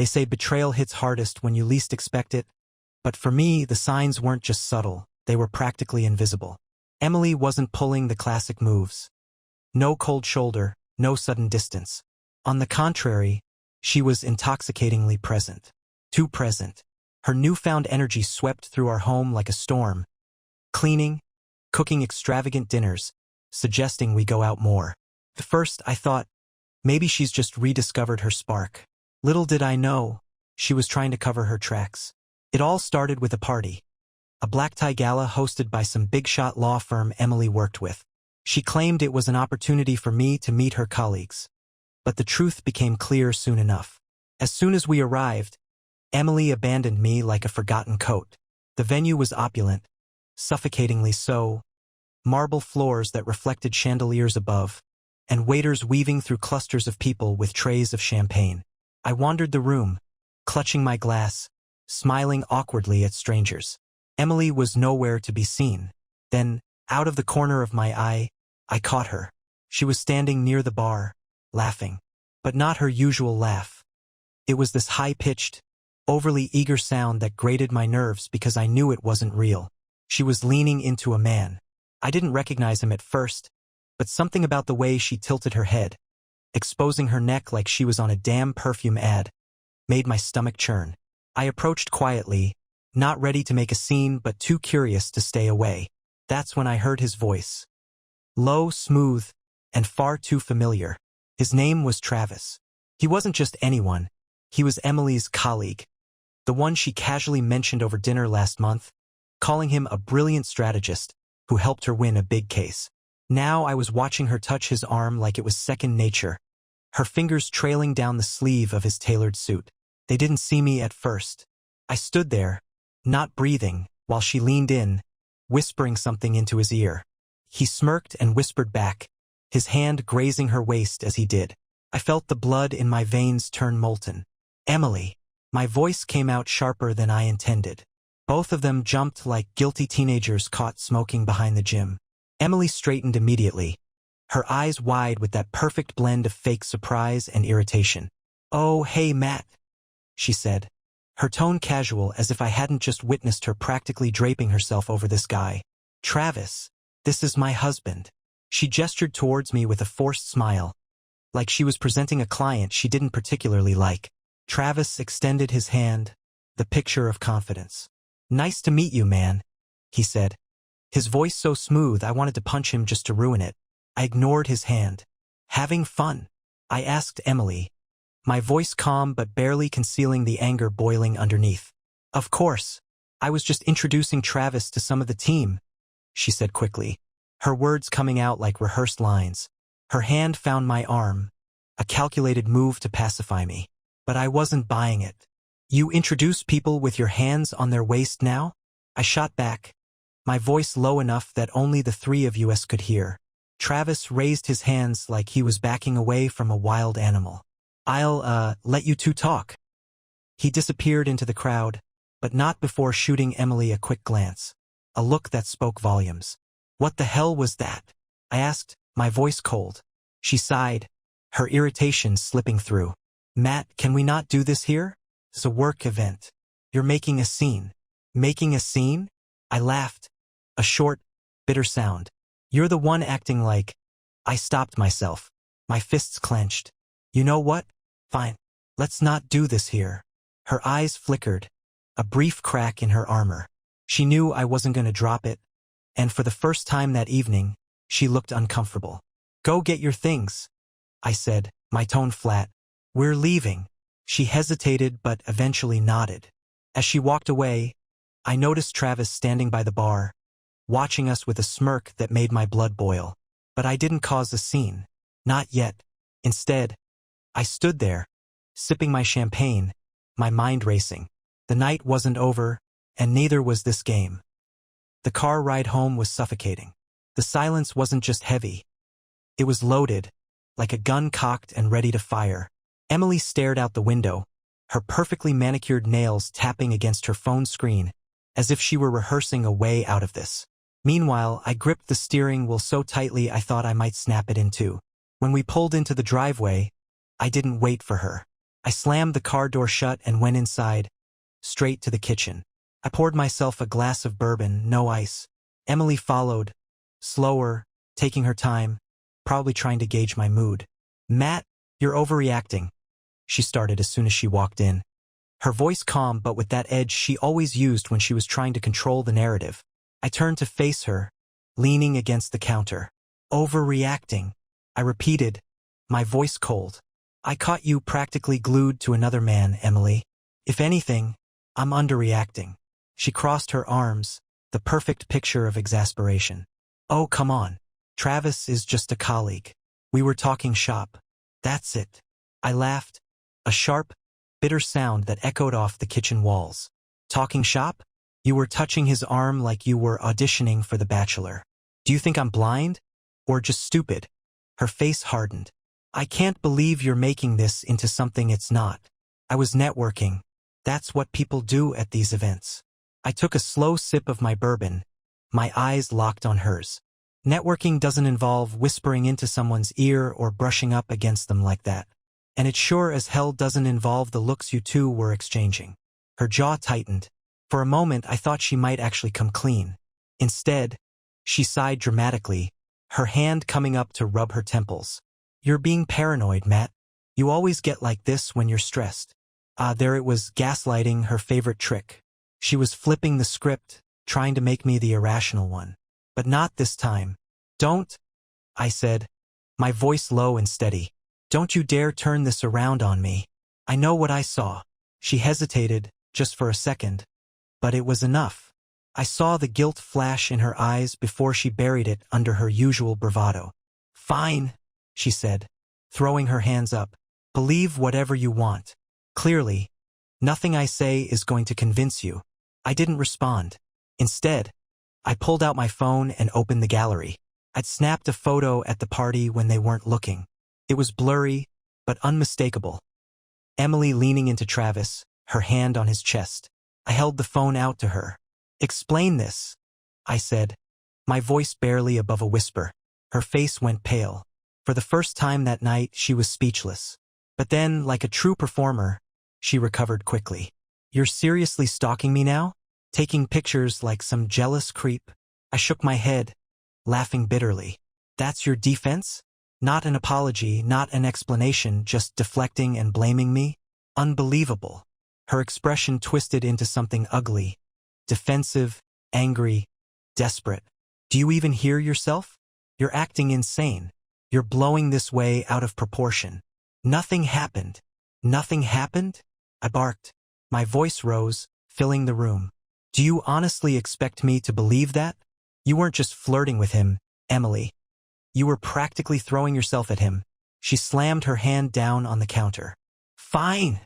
They say betrayal hits hardest when you least expect it, but for me, the signs weren't just subtle, they were practically invisible. Emily wasn't pulling the classic moves. No cold shoulder, no sudden distance. On the contrary, she was intoxicatingly present. Too present. Her newfound energy swept through our home like a storm, cleaning, cooking extravagant dinners, suggesting we go out more. At first, I thought, maybe she's just rediscovered her spark. Little did I know, she was trying to cover her tracks. It all started with a party. A black tie gala hosted by some big-shot law firm Emily worked with. She claimed it was an opportunity for me to meet her colleagues. But the truth became clear soon enough. As soon as we arrived, Emily abandoned me like a forgotten coat. The venue was opulent, suffocatingly so, marble floors that reflected chandeliers above, and waiters weaving through clusters of people with trays of champagne. I wandered the room, clutching my glass, smiling awkwardly at strangers. Emily was nowhere to be seen. Then, out of the corner of my eye, I caught her. She was standing near the bar, laughing. But not her usual laugh. It was this high-pitched, overly eager sound that grated my nerves because I knew it wasn't real. She was leaning into a man. I didn't recognize him at first, but something about the way she tilted her head, exposing her neck like she was on a damn perfume ad, made my stomach churn. I approached quietly, not ready to make a scene but too curious to stay away. That's when I heard his voice. Low, smooth, and far too familiar. His name was Travis. He wasn't just anyone. He was Emily's colleague. The one she casually mentioned over dinner last month, calling him a brilliant strategist who helped her win a big case. Now I was watching her touch his arm like it was second nature, her fingers trailing down the sleeve of his tailored suit. They didn't see me at first. I stood there, not breathing, while she leaned in, whispering something into his ear. He smirked and whispered back, his hand grazing her waist as he did. I felt the blood in my veins turn molten. Emily. My voice came out sharper than I intended. Both of them jumped like guilty teenagers caught smoking behind the gym. Emily straightened immediately, her eyes wide with that perfect blend of fake surprise and irritation. "Oh, hey, Matt," she said, her tone casual as if I hadn't just witnessed her practically draping herself over this guy. "Travis, this is my husband." She gestured towards me with a forced smile, like she was presenting a client she didn't particularly like. Travis extended his hand, the picture of confidence. "Nice to meet you, man," he said. His voice so smooth I wanted to punch him just to ruin it. I ignored his hand. "Having fun?" I asked Emily, my voice calm but barely concealing the anger boiling underneath. "Of course. I was just introducing Travis to some of the team," she said quickly, her words coming out like rehearsed lines. Her hand found my arm, a calculated move to pacify me. But I wasn't buying it. "You introduce people with your hands on their waist now?" I shot back, my voice low enough that only the three of us could hear. Travis raised his hands like he was backing away from a wild animal. "I'll, let you two talk." He disappeared into the crowd, but not before shooting Emily a quick glance. A look that spoke volumes. "What the hell was that?" I asked, my voice cold. She sighed, her irritation slipping through. "Matt, can we not do this here? It's a work event. You're making a scene." "Making a scene?" I laughed. A short, bitter sound. "You're the one acting like—" I stopped myself, my fists clenched. "You know what? Fine. Let's not do this here." Her eyes flickered, a brief crack in her armor. She knew I wasn't going to drop it, and for the first time that evening, she looked uncomfortable. "Go get your things," I said, my tone flat. "We're leaving." She hesitated but eventually nodded. As she walked away, I noticed Travis standing by the bar, watching us with a smirk that made my blood boil. But I didn't cause a scene. Not yet. Instead, I stood there, sipping my champagne, my mind racing. The night wasn't over, and neither was this game. The car ride home was suffocating. The silence wasn't just heavy. It was loaded, like a gun cocked and ready to fire. Emily stared out the window, her perfectly manicured nails tapping against her phone screen, as if she were rehearsing a way out of this. Meanwhile, I gripped the steering wheel so tightly I thought I might snap it in two. When we pulled into the driveway, I didn't wait for her. I slammed the car door shut and went inside, straight to the kitchen. I poured myself a glass of bourbon, no ice. Emily followed, slower, taking her time, probably trying to gauge my mood. "Matt, you're overreacting," she started as soon as she walked in. Her voice calm but with that edge she always used when she was trying to control the narrative. I turned to face her, leaning against the counter. "Overreacting," I repeated, my voice cold. "I caught you practically glued to another man, Emily. If anything, I'm underreacting." She crossed her arms, the perfect picture of exasperation. "Oh, come on. Travis is just a colleague. We were talking shop. That's it." I laughed, a sharp, bitter sound that echoed off the kitchen walls. "Talking shop? You were touching his arm like you were auditioning for The Bachelor. Do you think I'm blind? Or just stupid?" Her face hardened. "I can't believe you're making this into something it's not. I was networking. That's what people do at these events." I took a slow sip of my bourbon, my eyes locked on hers. "Networking doesn't involve whispering into someone's ear or brushing up against them like that. And it sure as hell doesn't involve the looks you two were exchanging." Her jaw tightened. For a moment I thought she might actually come clean. Instead, she sighed dramatically, her hand coming up to rub her temples. "You're being paranoid, Matt. You always get like this when you're stressed." There it was, gaslighting, her favorite trick. She was flipping the script, trying to make me the irrational one. But not this time. "Don't," I said, my voice low and steady. "Don't you dare turn this around on me. I know what I saw." She hesitated, just for a second. But it was enough. I saw the guilt flash in her eyes before she buried it under her usual bravado. "Fine," she said, throwing her hands up. "Believe whatever you want. Clearly, nothing I say is going to convince you." I didn't respond. Instead, I pulled out my phone and opened the gallery. I'd snapped a photo at the party when they weren't looking. It was blurry, but unmistakable. Emily leaning into Travis, her hand on his chest. I held the phone out to her. "Explain this," I said, my voice barely above a whisper. Her face went pale. For the first time that night, she was speechless. But then, like a true performer, she recovered quickly. "You're seriously stalking me now? Taking pictures like some jealous creep?" I shook my head, laughing bitterly. "That's your defense? Not an apology, not an explanation, just deflecting and blaming me? Unbelievable." Her expression twisted into something ugly, defensive, angry, desperate. "Do you even hear yourself? You're acting insane. You're blowing this way out of proportion. Nothing happened." "Nothing happened?" I barked. My voice rose, filling the room. "Do you honestly expect me to believe that? You weren't just flirting with him, Emily. You were practically throwing yourself at him." She slammed her hand down on the counter. "Fine,"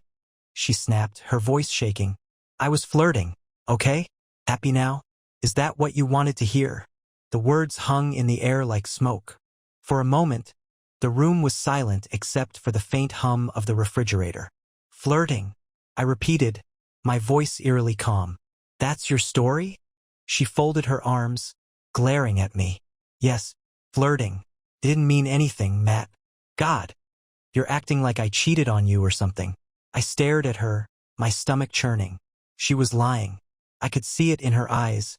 she snapped, her voice shaking. "I was flirting, okay? Happy now? Is that what you wanted to hear?" The words hung in the air like smoke. For a moment, the room was silent except for the faint hum of the refrigerator. "Flirting," I repeated, my voice eerily calm. "That's your story?" She folded her arms, glaring at me. "Yes, flirting. It didn't mean anything, Matt. God, you're acting like I cheated on you or something." I stared at her, my stomach churning. She was lying. I could see it in her eyes,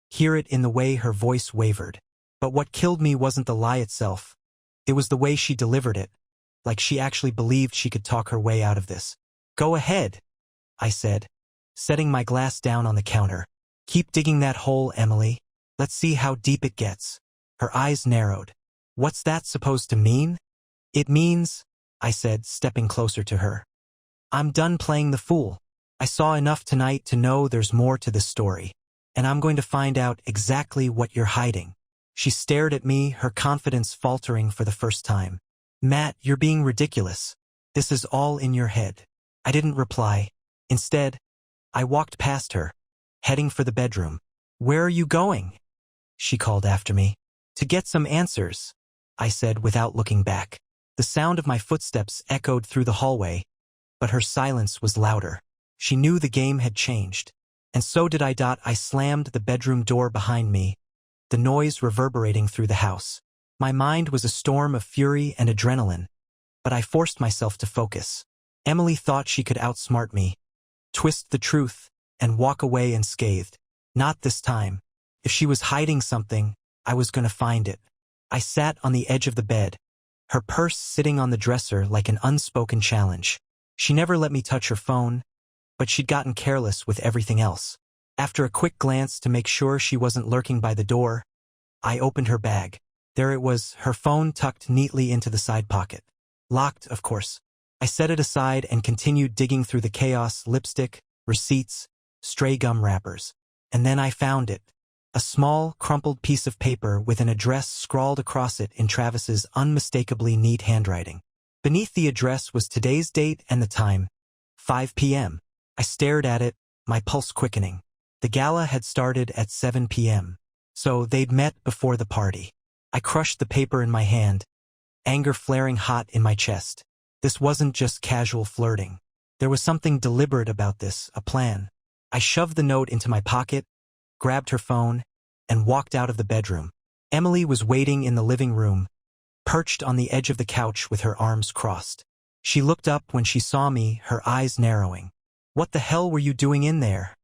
hear it in the way her voice wavered. But what killed me wasn't the lie itself. It was the way she delivered it, like she actually believed she could talk her way out of this. "Go ahead," I said, setting my glass down on the counter. "Keep digging that hole, Emily. Let's see how deep it gets." Her eyes narrowed. "What's that supposed to mean?" "It means," I said, stepping closer to her, "I'm done playing the fool. I saw enough tonight to know there's more to this story. And I'm going to find out exactly what you're hiding." She stared at me, her confidence faltering for the first time. "Matt, you're being ridiculous. This is all in your head." I didn't reply. Instead, I walked past her, heading for the bedroom. "Where are you going?" she called after me. "To get some answers," I said without looking back. The sound of my footsteps echoed through the hallway, but her silence was louder. She knew the game had changed. And so did I. I slammed the bedroom door behind me, the noise reverberating through the house. My mind was a storm of fury and adrenaline, but I forced myself to focus. Emily thought she could outsmart me, twist the truth, and walk away unscathed. Not this time. If she was hiding something, I was going to find it. I sat on the edge of the bed, her purse sitting on the dresser like an unspoken challenge. She never let me touch her phone, but she'd gotten careless with everything else. After a quick glance to make sure she wasn't lurking by the door, I opened her bag. There it was, her phone tucked neatly into the side pocket. Locked, of course. I set it aside and continued digging through the chaos: lipstick, receipts, stray gum wrappers. And then I found it. A small, crumpled piece of paper with an address scrawled across it in Travis's unmistakably neat handwriting. Beneath the address was today's date and the time, 5 p.m. I stared at it, my pulse quickening. The gala had started at 7 p.m., so they'd met before the party. I crushed the paper in my hand, anger flaring hot in my chest. This wasn't just casual flirting. There was something deliberate about this, a plan. I shoved the note into my pocket, grabbed her phone, and walked out of the bedroom. Emily was waiting in the living room, perched on the edge of the couch with her arms crossed. She looked up when she saw me, her eyes narrowing. "What the hell were you doing in there?"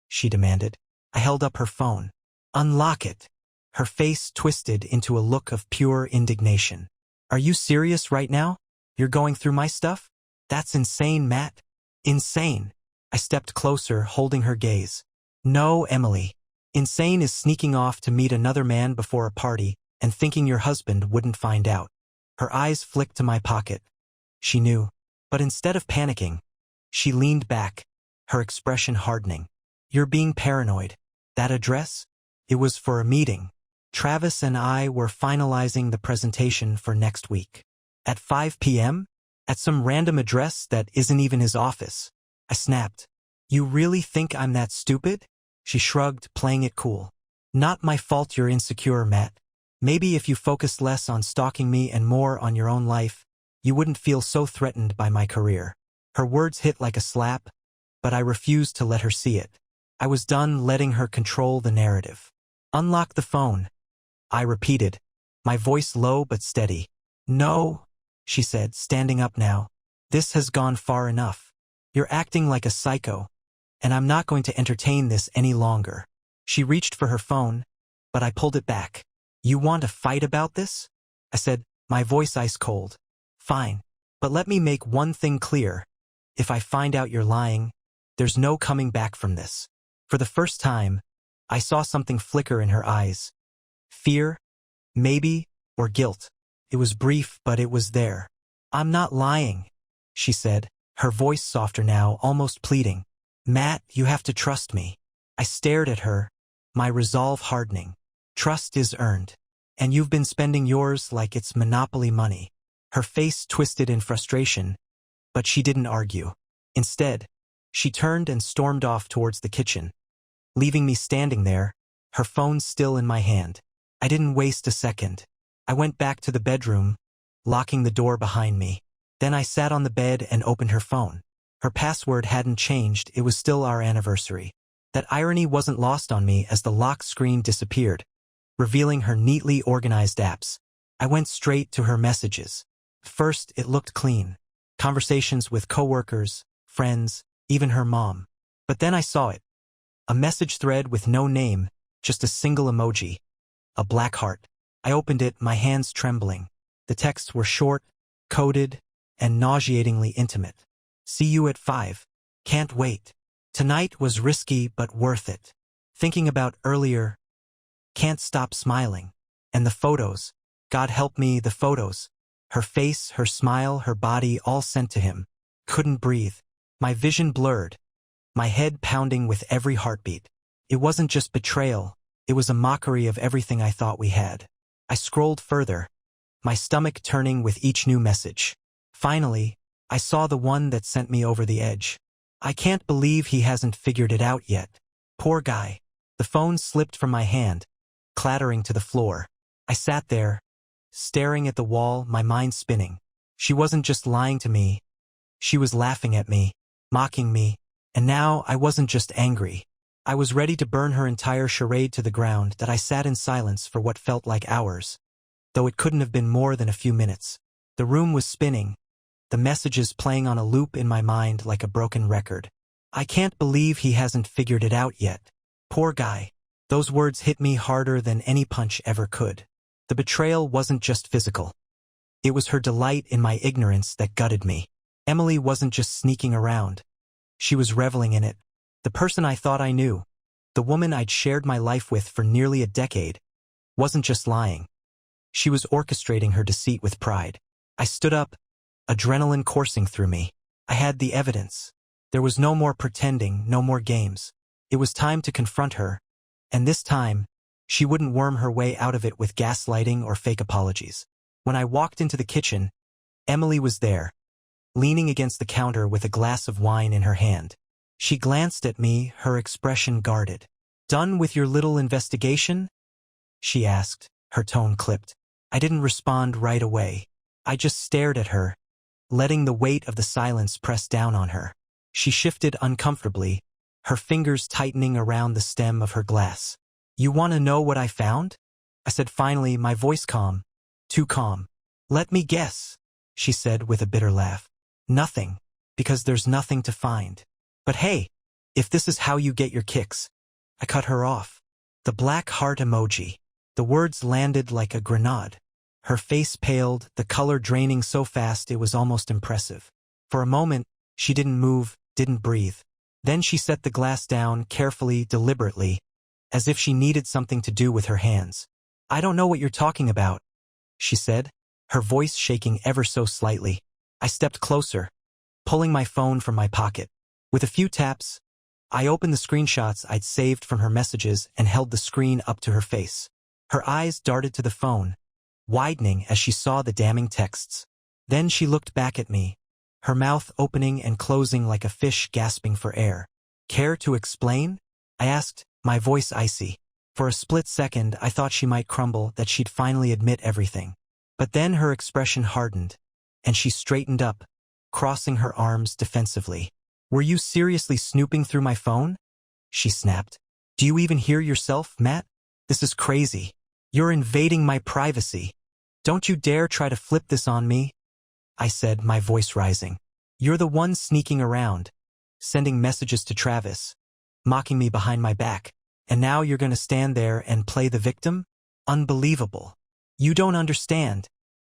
she demanded. I held up her phone. "Unlock it." Her face twisted into a look of pure indignation. "Are you serious right now? You're going through my stuff? That's insane, Matt. Insane." I stepped closer, holding her gaze. "No, Emily. Insane is sneaking off to meet another man before a party and thinking your husband wouldn't find out." Her eyes flicked to my pocket. She knew. But instead of panicking, she leaned back, her expression hardening. "You're being paranoid. That address? It was for a meeting. Travis and I were finalizing the presentation for next week. At 5 p.m.? At some random address that isn't even his office." I snapped. "You really think I'm that stupid?" She shrugged, playing it cool. "Not my fault you're insecure, Matt. Maybe if you focused less on stalking me and more on your own life, you wouldn't feel so threatened by my career." Her words hit like a slap, but I refused to let her see it. I was done letting her control the narrative. "Unlock the phone," I repeated, my voice low but steady. "No," she said, standing up now. "This has gone far enough. You're acting like a psycho, and I'm not going to entertain this any longer." She reached for her phone, but I pulled it back. "You want to fight about this?" I said, my voice ice cold. "Fine, but let me make one thing clear. If I find out you're lying, there's no coming back from this." For the first time, I saw something flicker in her eyes. Fear, maybe, or guilt. It was brief, but it was there. "I'm not lying," she said, her voice softer now, almost pleading. "Matt, you have to trust me." I stared at her, my resolve hardening. "Trust is earned, and you've been spending yours like it's monopoly money." Her face twisted in frustration, but she didn't argue. Instead, she turned and stormed off towards the kitchen, leaving me standing there, her phone still in my hand. I didn't waste a second. I went back to the bedroom, locking the door behind me. Then I sat on the bed and opened her phone. Her password hadn't changed, it was still our anniversary. That irony wasn't lost on me as the lock screen disappeared, revealing her neatly organized apps. I went straight to her messages. First, it looked clean. Conversations with coworkers, friends, even her mom. But then I saw it. A message thread with no name, just a single emoji. A black heart. I opened it, my hands trembling. The texts were short, coded, and nauseatingly intimate. "See you at 5. Can't wait. Tonight was risky but worth it. Thinking about earlier. Can't stop smiling." And the photos. God help me, the photos. Her face, her smile, her body, all sent to him. Couldn't breathe. My vision blurred, my head pounding with every heartbeat. It wasn't just betrayal, it was a mockery of everything I thought we had. I scrolled further, my stomach turning with each new message. Finally, I saw the one that sent me over the edge. "I can't believe he hasn't figured it out yet. Poor guy." The phone slipped from my hand, clattering to the floor. I sat there, staring at the wall, my mind spinning. She wasn't just lying to me. She was laughing at me, mocking me, and now I wasn't just angry. I was ready to burn her entire charade to the ground. That I sat in silence for what felt like hours, though it couldn't have been more than a few minutes. The room was spinning, the messages playing on a loop in my mind like a broken record. I can't believe he hasn't figured it out yet. Poor guy. Those words hit me harder than any punch ever could. The betrayal wasn't just physical. It was her delight in my ignorance that gutted me. Emily wasn't just sneaking around. She was reveling in it. The person I thought I knew, the woman I'd shared my life with for nearly a decade, wasn't just lying. She was orchestrating her deceit with pride. I stood up, adrenaline coursing through me. I had the evidence. There was no more pretending, no more games. It was time to confront her, and this time, she wouldn't worm her way out of it with gaslighting or fake apologies. When I walked into the kitchen, Emily was there, leaning against the counter with a glass of wine in her hand. She glanced at me, her expression guarded. "Done with your little investigation?" she asked, her tone clipped. I didn't respond right away. I just stared at her, letting the weight of the silence press down on her. She shifted uncomfortably, her fingers tightening around the stem of her glass. "You want to know what I found?" I said finally, my voice calm. Too calm. "Let me guess," she said with a bitter laugh. "Nothing, because there's nothing to find. But hey, if this is how you get your kicks." I cut her off. The black heart emoji. The words landed like a grenade. Her face paled, the color draining so fast it was almost impressive. For a moment, she didn't move, didn't breathe. Then she set the glass down, carefully, deliberately, as if she needed something to do with her hands. "I don't know what you're talking about," she said, her voice shaking ever so slightly. I stepped closer, pulling my phone from my pocket. With a few taps, I opened the screenshots I'd saved from her messages and held the screen up to her face. Her eyes darted to the phone, widening as she saw the damning texts. Then she looked back at me, her mouth opening and closing like a fish gasping for air. "Care to explain?" I asked, my voice icy. For a split second, I thought she might crumble, that she'd finally admit everything. But then her expression hardened, and she straightened up, crossing her arms defensively. "Were you seriously snooping through my phone?" she snapped. "Do you even hear yourself, Matt? This is crazy. You're invading my privacy. Don't you dare try to flip this on me," I said, my voice rising. "You're the one sneaking around, sending messages to Travis, mocking me behind my back, and now you're going to stand there and play the victim? Unbelievable." "You don't understand,"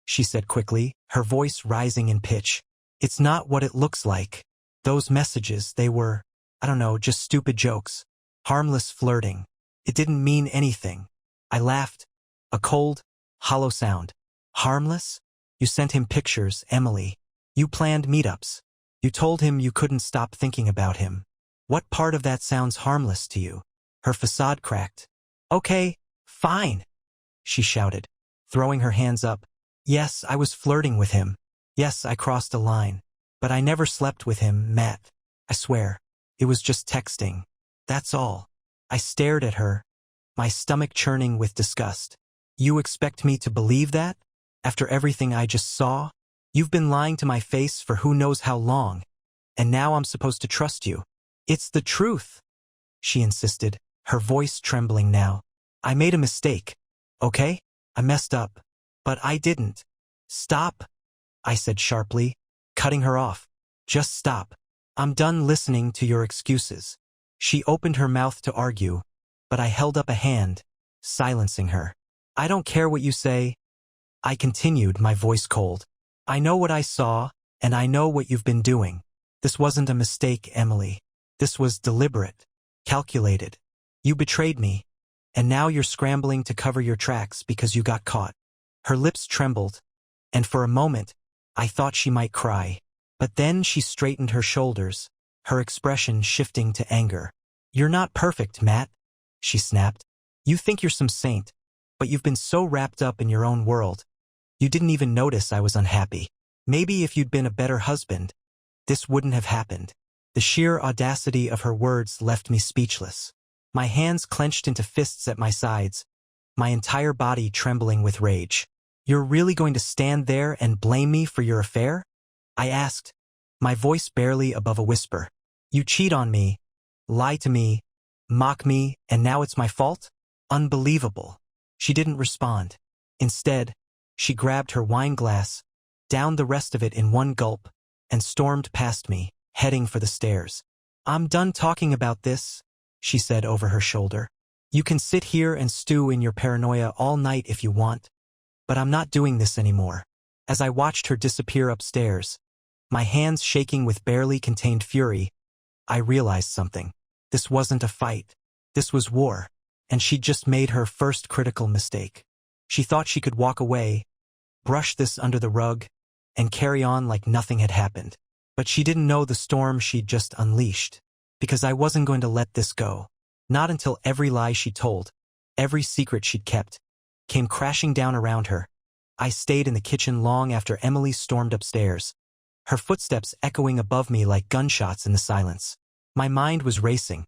she said quickly, her voice rising in pitch. "It's not what it looks like. Those messages, they were, I don't know, just stupid jokes. Harmless flirting. It didn't mean anything." I laughed, a cold, hollow sound. "Harmless? You sent him pictures, Emily. You planned meetups. You told him you couldn't stop thinking about him. What part of that sounds harmless to you?" Her facade cracked. "Okay, fine," she shouted, throwing her hands up. "Yes, I was flirting with him. Yes, I crossed a line. But I never slept with him, Matt. I swear. It was just texting. That's all." I stared at her, my stomach churning with disgust. "You expect me to believe that? After everything I just saw? You've been lying to my face for who knows how long, and now I'm supposed to trust you." "It's the truth," she insisted, her voice trembling now. "I made a mistake, okay? I messed up. But I didn't." "Stop," I said sharply, cutting her off. "Just stop. I'm done listening to your excuses." She opened her mouth to argue, but I held up a hand, silencing her. "I don't care what you say," I continued, my voice cold. "I know what I saw, and I know what you've been doing. This wasn't a mistake, Emily. This was deliberate, calculated. You betrayed me, and now you're scrambling to cover your tracks because you got caught." Her lips trembled, and for a moment, I thought she might cry. But then she straightened her shoulders, her expression shifting to anger. "You're not perfect, Matt," she snapped. "You think you're some saint, but you've been so wrapped up in your own world. You didn't even notice I was unhappy. Maybe if you'd been a better husband, this wouldn't have happened." The sheer audacity of her words left me speechless. My hands clenched into fists at my sides, my entire body trembling with rage. "You're really going to stand there and blame me for your affair?" I asked, my voice barely above a whisper. "You cheat on me, lie to me, mock me, and now it's my fault? Unbelievable." She didn't respond. Instead, she grabbed her wine glass, downed the rest of it in one gulp, and stormed past me, heading for the stairs. "I'm done talking about this," she said over her shoulder. "You can sit here and stew in your paranoia all night if you want, but I'm not doing this anymore." As I watched her disappear upstairs, my hands shaking with barely contained fury, I realized something. This wasn't a fight. This was war, and she'd just made her first critical mistake. She thought she could walk away, brush this under the rug, and carry on like nothing had happened. But she didn't know the storm she'd just unleashed, because I wasn't going to let this go. Not until every lie she told, every secret she'd kept, came crashing down around her. I stayed in the kitchen long after Emily stormed upstairs, her footsteps echoing above me like gunshots in the silence. My mind was racing,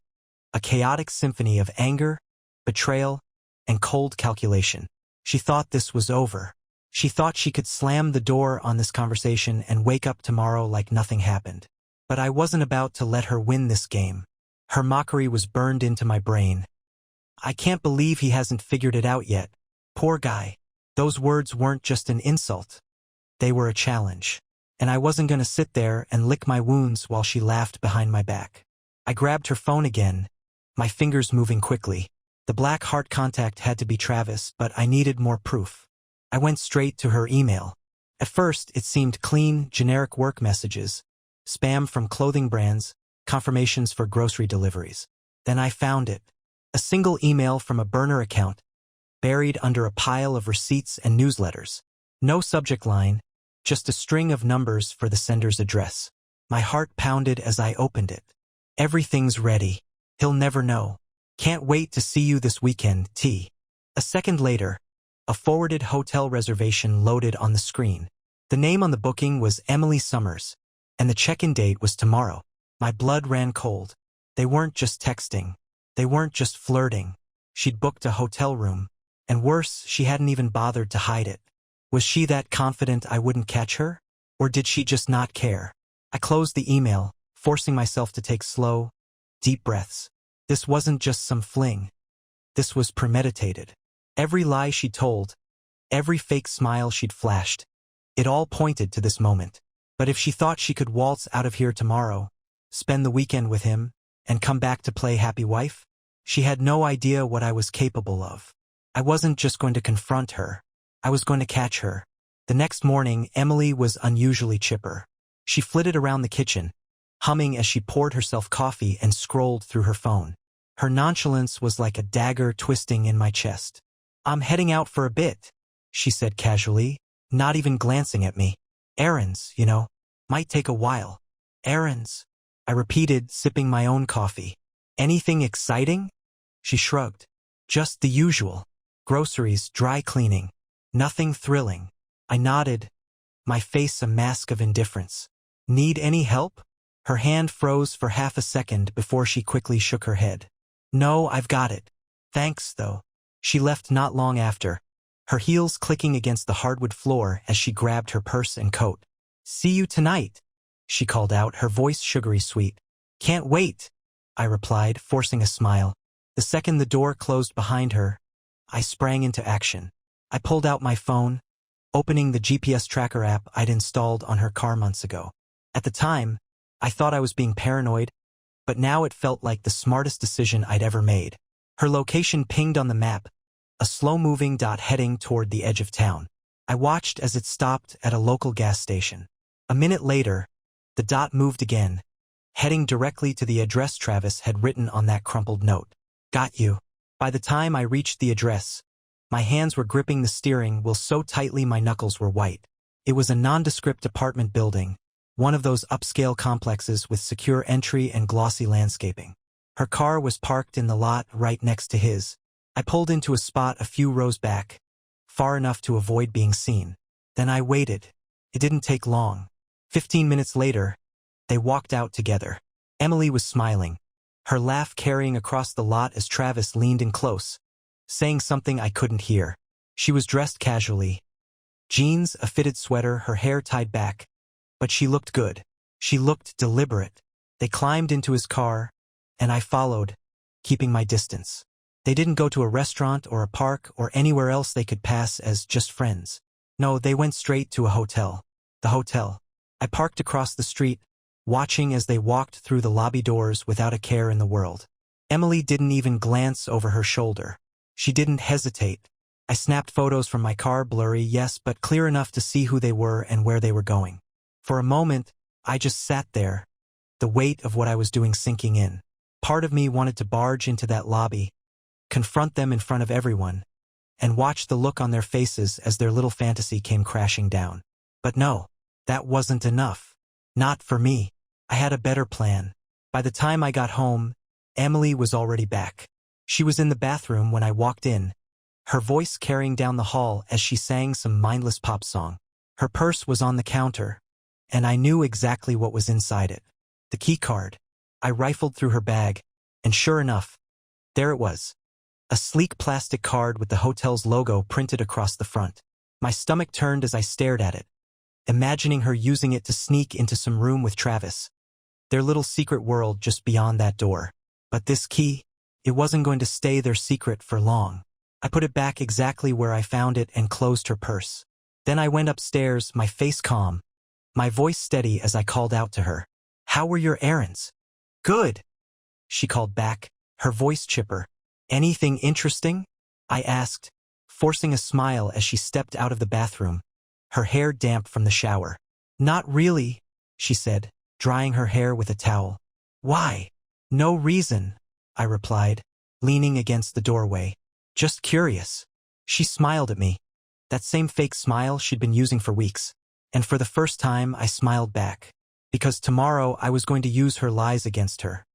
a chaotic symphony of anger, betrayal, and cold calculation. She thought this was over. She thought she could slam the door on this conversation and wake up tomorrow like nothing happened. But I wasn't about to let her win this game. Her mockery was burned into my brain. "I can't believe he hasn't figured it out yet. Poor guy." Those words weren't just an insult. They were a challenge. And I wasn't going to sit there and lick my wounds while she laughed behind my back. I grabbed her phone again, my fingers moving quickly. The black heart contact had to be Travis, but I needed more proof. I went straight to her email. At first, it seemed clean, generic work messages, spam from clothing brands, confirmations for grocery deliveries. Then I found it. A single email from a burner account, buried under a pile of receipts and newsletters. No subject line, just a string of numbers for the sender's address. My heart pounded as I opened it. "Everything's ready. He'll never know. Can't wait to see you this weekend, T." A second later, a forwarded hotel reservation loaded on the screen. The name on the booking was Emily Summers, and the check-in date was tomorrow. My blood ran cold. They weren't just texting. They weren't just flirting. She'd booked a hotel room, and worse, she hadn't even bothered to hide it. Was she that confident I wouldn't catch her? Or did she just not care? I closed the email, forcing myself to take slow, deep breaths. This wasn't just some fling. This was premeditated. Every lie she told, every fake smile she'd flashed, it all pointed to this moment. But if she thought she could waltz out of here tomorrow, spend the weekend with him, and come back to play happy wife, she had no idea what I was capable of. I wasn't just going to confront her. I was going to catch her. The next morning, Emily was unusually chipper. She flitted around the kitchen, humming as she poured herself coffee and scrolled through her phone. Her nonchalance was like a dagger twisting in my chest. "I'm heading out for a bit," she said casually, not even glancing at me. "Errands, you know. Might take a while." "Errands," I repeated, sipping my own coffee. "Anything exciting?" She shrugged. "Just the usual. Groceries, dry cleaning. Nothing thrilling." I nodded, my face a mask of indifference. "Need any help?" Her hand froze for half a second before she quickly shook her head. "No, I've got it. Thanks, though." She left not long after, her heels clicking against the hardwood floor as she grabbed her purse and coat. "See you tonight," she called out, her voice sugary sweet. "Can't wait," I replied, forcing a smile. The second the door closed behind her, I sprang into action. I pulled out my phone, opening the GPS tracker app I'd installed on her car months ago. At the time, I thought I was being paranoid, but now it felt like the smartest decision I'd ever made. Her location pinged on the map, a slow-moving dot heading toward the edge of town. I watched as it stopped at a local gas station. A minute later, the dot moved again, heading directly to the address Travis had written on that crumpled note. "Got you." By the time I reached the address, my hands were gripping the steering wheel so tightly my knuckles were white. It was a nondescript apartment building, one of those upscale complexes with secure entry and glossy landscaping. Her car was parked in the lot right next to his. I pulled into a spot a few rows back, far enough to avoid being seen. Then I waited. It didn't take long. 15 minutes later, they walked out together. Emily was smiling, her laugh carrying across the lot as Travis leaned in close, saying something I couldn't hear. She was dressed casually. Jeans, a fitted sweater, her hair tied back. But she looked good. She looked deliberate. They climbed into his car, and I followed, keeping my distance. They didn't go to a restaurant or a park or anywhere else they could pass as just friends. No, they went straight to a hotel. the hotel. I parked across the street, watching as they walked through the lobby doors without a care in the world. Emily didn't even glance over her shoulder. She didn't hesitate. I snapped photos from my car, blurry, yes, but clear enough to see who they were and where they were going. For a moment, I just sat there, the weight of what I was doing sinking in. Part of me wanted to barge into that lobby, confront them in front of everyone, and watch the look on their faces as their little fantasy came crashing down. But no, that wasn't enough. Not for me. I had a better plan. By the time I got home, Emily was already back. She was in the bathroom when I walked in, her voice carrying down the hall as she sang some mindless pop song. Her purse was on the counter, and I knew exactly what was inside it. The key card. I rifled through her bag, and sure enough, there it was. A sleek plastic card with the hotel's logo printed across the front. My stomach turned as I stared at it, imagining her using it to sneak into some room with Travis. Their little secret world just beyond that door. But this key, it wasn't going to stay their secret for long. I put it back exactly where I found it and closed her purse. Then I went upstairs, my face calm, my voice steady as I called out to her. "How were your errands?" "Good," she called back, her voice chipper. "Anything interesting?" I asked, forcing a smile as she stepped out of the bathroom, her hair damp from the shower. "Not really," she said, drying her hair with a towel. "Why?" "No reason," I replied, leaning against the doorway. "Just curious." She smiled at me, that same fake smile she'd been using for weeks. And for the first time, I smiled back, because tomorrow I was going to use her lies against her.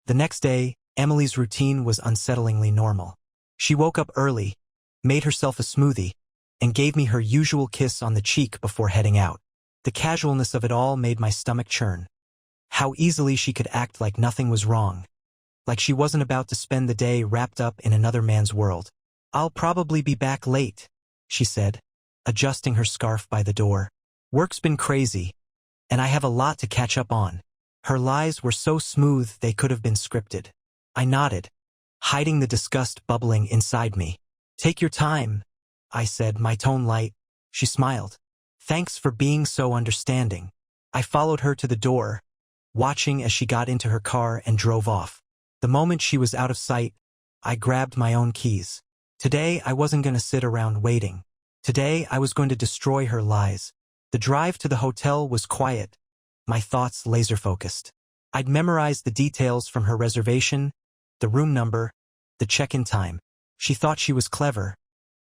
The next day, Emily's routine was unsettlingly normal. She woke up early, made herself a smoothie, and gave me her usual kiss on the cheek before heading out. The casualness of it all made my stomach churn. How easily she could act like nothing was wrong, like she wasn't about to spend the day wrapped up in another man's world. "I'll probably be back late," she said, adjusting her scarf by the door. "Work's been crazy, and I have a lot to catch up on." Her lies were so smooth they could have been scripted. I nodded, hiding the disgust bubbling inside me. "Take your time," I said, my tone light. She smiled. "Thanks for being so understanding." I followed her to the door, watching as she got into her car and drove off. The moment she was out of sight, I grabbed my own keys. Today, I wasn't going to sit around waiting. Today, I was going to destroy her lies. The drive to the hotel was quiet, my thoughts laser-focused. I'd memorized the details from her reservation, the room number, the check-in time. She thought she was clever,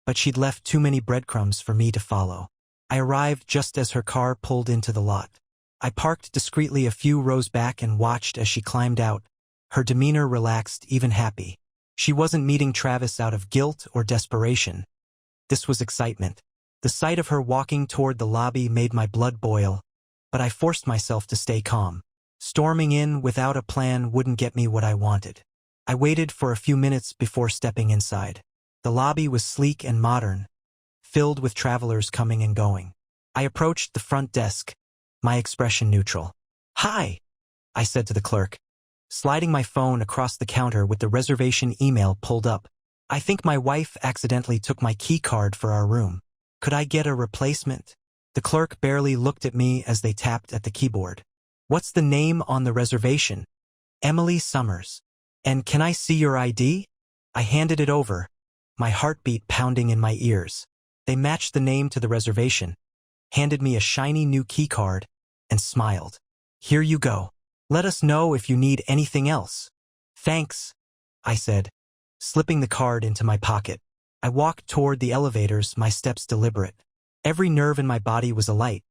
but she'd left too many breadcrumbs for me to follow. I arrived just as her car pulled into the lot. I parked discreetly a few rows back and watched as she climbed out, her demeanor relaxed, even happy. She wasn't meeting Travis out of guilt or desperation. This was excitement. The sight of her walking toward the lobby made my blood boil, but I forced myself to stay calm. Storming in without a plan wouldn't get me what I wanted. I waited for a few minutes before stepping inside. The lobby was sleek and modern, filled with travelers coming and going. I approached the front desk, my expression neutral. "Hi," I said to the clerk, sliding my phone across the counter with the reservation email pulled up. "I think my wife accidentally took my key card for our room. Could I get a replacement?" The clerk barely looked at me as they tapped at the keyboard. "What's the name on the reservation?" "Emily Summers." "And can I see your ID?" I handed it over, my heartbeat pounding in my ears. They matched the name to the reservation, handed me a shiny new key card, and smiled. "Here you go. Let us know if you need anything else." "Thanks," I said, slipping the card into my pocket. I walked toward the elevators, my steps deliberate. Every nerve in my body was alight,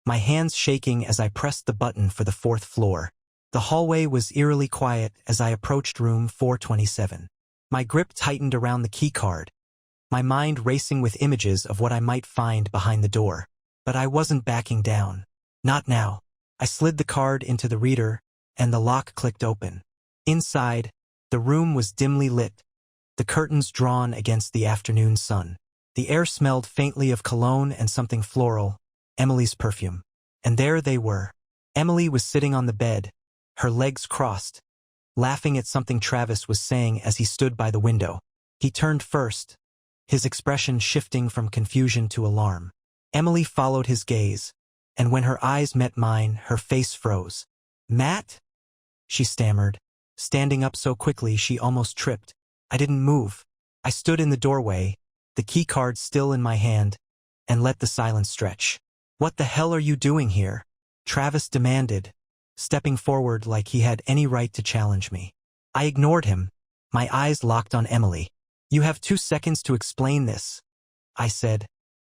my hands shaking as I pressed the button for the 4th floor. The hallway was eerily quiet as I approached room 427. My grip tightened around the key card, my mind racing with images of what I might find behind the door. But I wasn't backing down. Not now. I slid the card into the reader, and the lock clicked open. Inside, the room was dimly lit, the curtains drawn against the afternoon sun. The air smelled faintly of cologne and something floral, Emily's perfume. And there they were. Emily was sitting on the bed, her legs crossed, laughing at something Travis was saying as he stood by the window. He turned first, his expression shifting from confusion to alarm. Emily followed his gaze, and when her eyes met mine, her face froze. "Matt?" she stammered, standing up so quickly she almost tripped. I didn't move. I stood in the doorway, the key card still in my hand, and let the silence stretch. "What the hell are you doing here?" Travis demanded, stepping forward like he had any right to challenge me. I ignored him, my eyes locked on Emily. "You have 2 seconds to explain this," I said,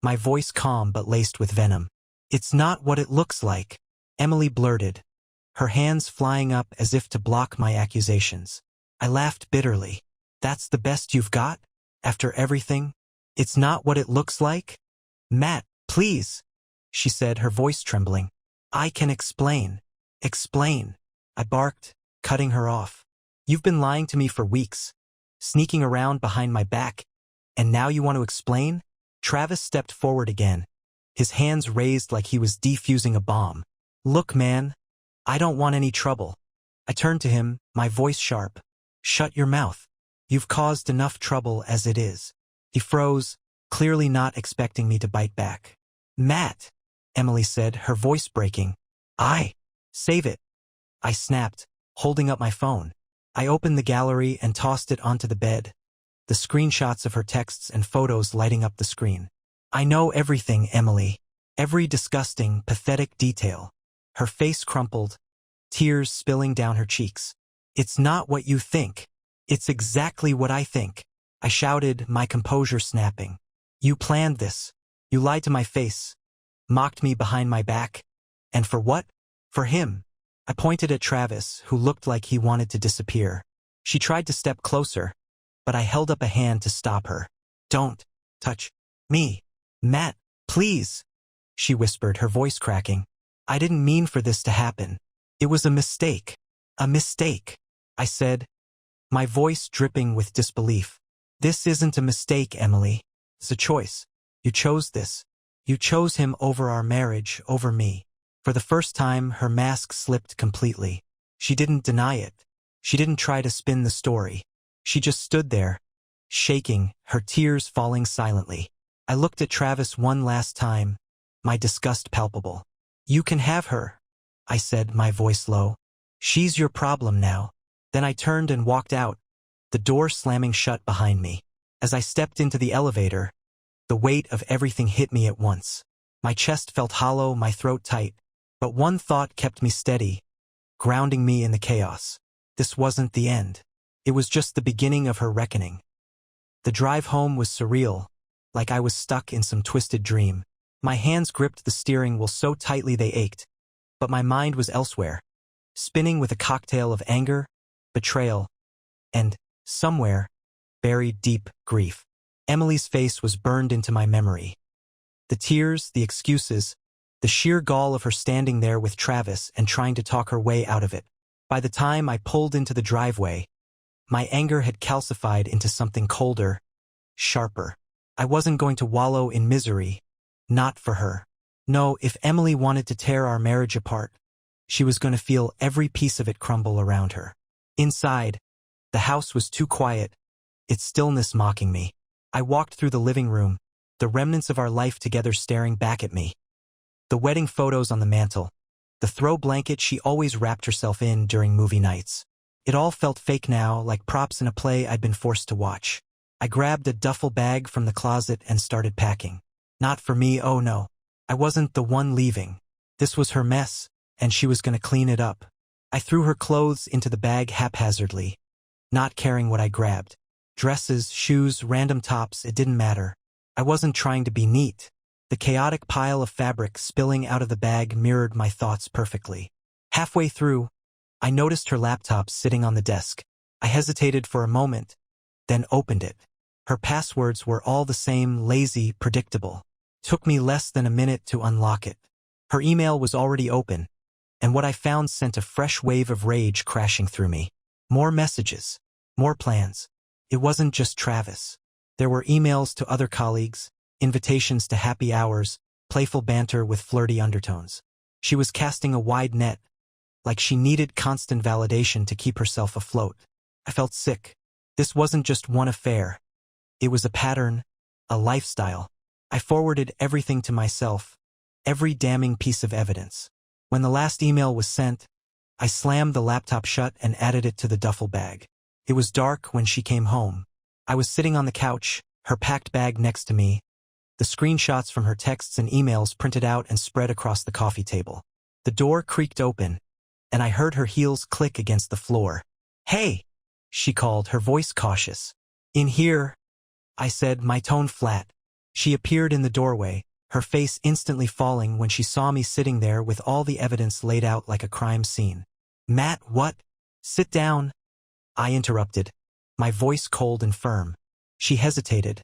my voice calm but laced with venom. "It's not what it looks like," Emily blurted, her hands flying up as if to block my accusations. I laughed bitterly. "That's the best you've got? After everything? It's not what it looks like?" "Matt, please," she said, her voice trembling. "I can explain." "Explain," I barked, cutting her off. "You've been lying to me for weeks, sneaking around behind my back, and now you want to explain?" Travis stepped forward again, his hands raised like he was defusing a bomb. "Look, man, I don't want any trouble." I turned to him, my voice sharp. "Shut your mouth. You've caused enough trouble as it is." He froze, clearly not expecting me to bite back. "Matt," Emily said, her voice breaking. Save it," I snapped, holding up my phone. I opened the gallery and tossed it onto the bed, the screenshots of her texts and photos lighting up the screen. "I know everything, Emily. Every disgusting, pathetic detail." Her face crumpled, tears spilling down her cheeks. "It's not what you think. It's exactly what I think," I shouted, my composure snapping. "You planned this. You lied to my face, mocked me behind my back. And for what? For him." I pointed at Travis, who looked like he wanted to disappear. She tried to step closer, but I held up a hand to stop her. "Don't touch me, Matt, please," she whispered, her voice cracking. "I didn't mean for this to happen. It was a mistake. A mistake," I said, my voice dripping with disbelief. "This isn't a mistake, Emily. It's a choice. You chose this. You chose him over our marriage, over me." For the first time, her mask slipped completely. She didn't deny it. She didn't try to spin the story. She just stood there, shaking, her tears falling silently. I looked at Travis one last time, my disgust palpable. "You can have her," I said, my voice low. "She's your problem now." Then I turned and walked out, the door slamming shut behind me. As I stepped into the elevator, the weight of everything hit me at once. My chest felt hollow, my throat tight. But one thought kept me steady, grounding me in the chaos. This wasn't the end. It was just the beginning of her reckoning. The drive home was surreal, like I was stuck in some twisted dream. My hands gripped the steering wheel so tightly they ached, but my mind was elsewhere, spinning with a cocktail of anger, betrayal, and, somewhere, buried deep grief. Emily's face was burned into my memory. The tears, the excuses, the sheer gall of her standing there with Travis and trying to talk her way out of it. By the time I pulled into the driveway, my anger had calcified into something colder, sharper. I wasn't going to wallow in misery, not for her. No, if Emily wanted to tear our marriage apart, she was going to feel every piece of it crumble around her. Inside, the house was too quiet, its stillness mocking me. I walked through the living room, the remnants of our life together staring back at me. The wedding photos on the mantel, the throw blanket she always wrapped herself in during movie nights. It all felt fake now, like props in a play I'd been forced to watch. I grabbed a duffel bag from the closet and started packing. Not for me, oh no. I wasn't the one leaving. This was her mess, and she was going to clean it up. I threw her clothes into the bag haphazardly, not caring what I grabbed. Dresses, shoes, random tops, it didn't matter. I wasn't trying to be neat. The chaotic pile of fabric spilling out of the bag mirrored my thoughts perfectly. Halfway through, I noticed her laptop sitting on the desk. I hesitated for a moment, then opened it. Her passwords were all the same, lazy, predictable. Took me less than a minute to unlock it. Her email was already open, and what I found sent a fresh wave of rage crashing through me. More messages, more plans. It wasn't just Travis. There were emails to other colleagues, invitations to happy hours, playful banter with flirty undertones. She was casting a wide net, like she needed constant validation to keep herself afloat. I felt sick. This wasn't just one affair. It was a pattern, a lifestyle. I forwarded everything to myself, every damning piece of evidence. When the last email was sent, I slammed the laptop shut and added it to the duffel bag. It was dark when she came home. I was sitting on the couch, her packed bag next to me, the screenshots from her texts and emails printed out and spread across the coffee table. The door creaked open, and I heard her heels click against the floor. "Hey!" she called, her voice cautious. "In here," I said, my tone flat. She appeared in the doorway, her face instantly falling when she saw me sitting there with all the evidence laid out like a crime scene. "Matt, what?" "Sit down," I interrupted, my voice cold and firm. She hesitated,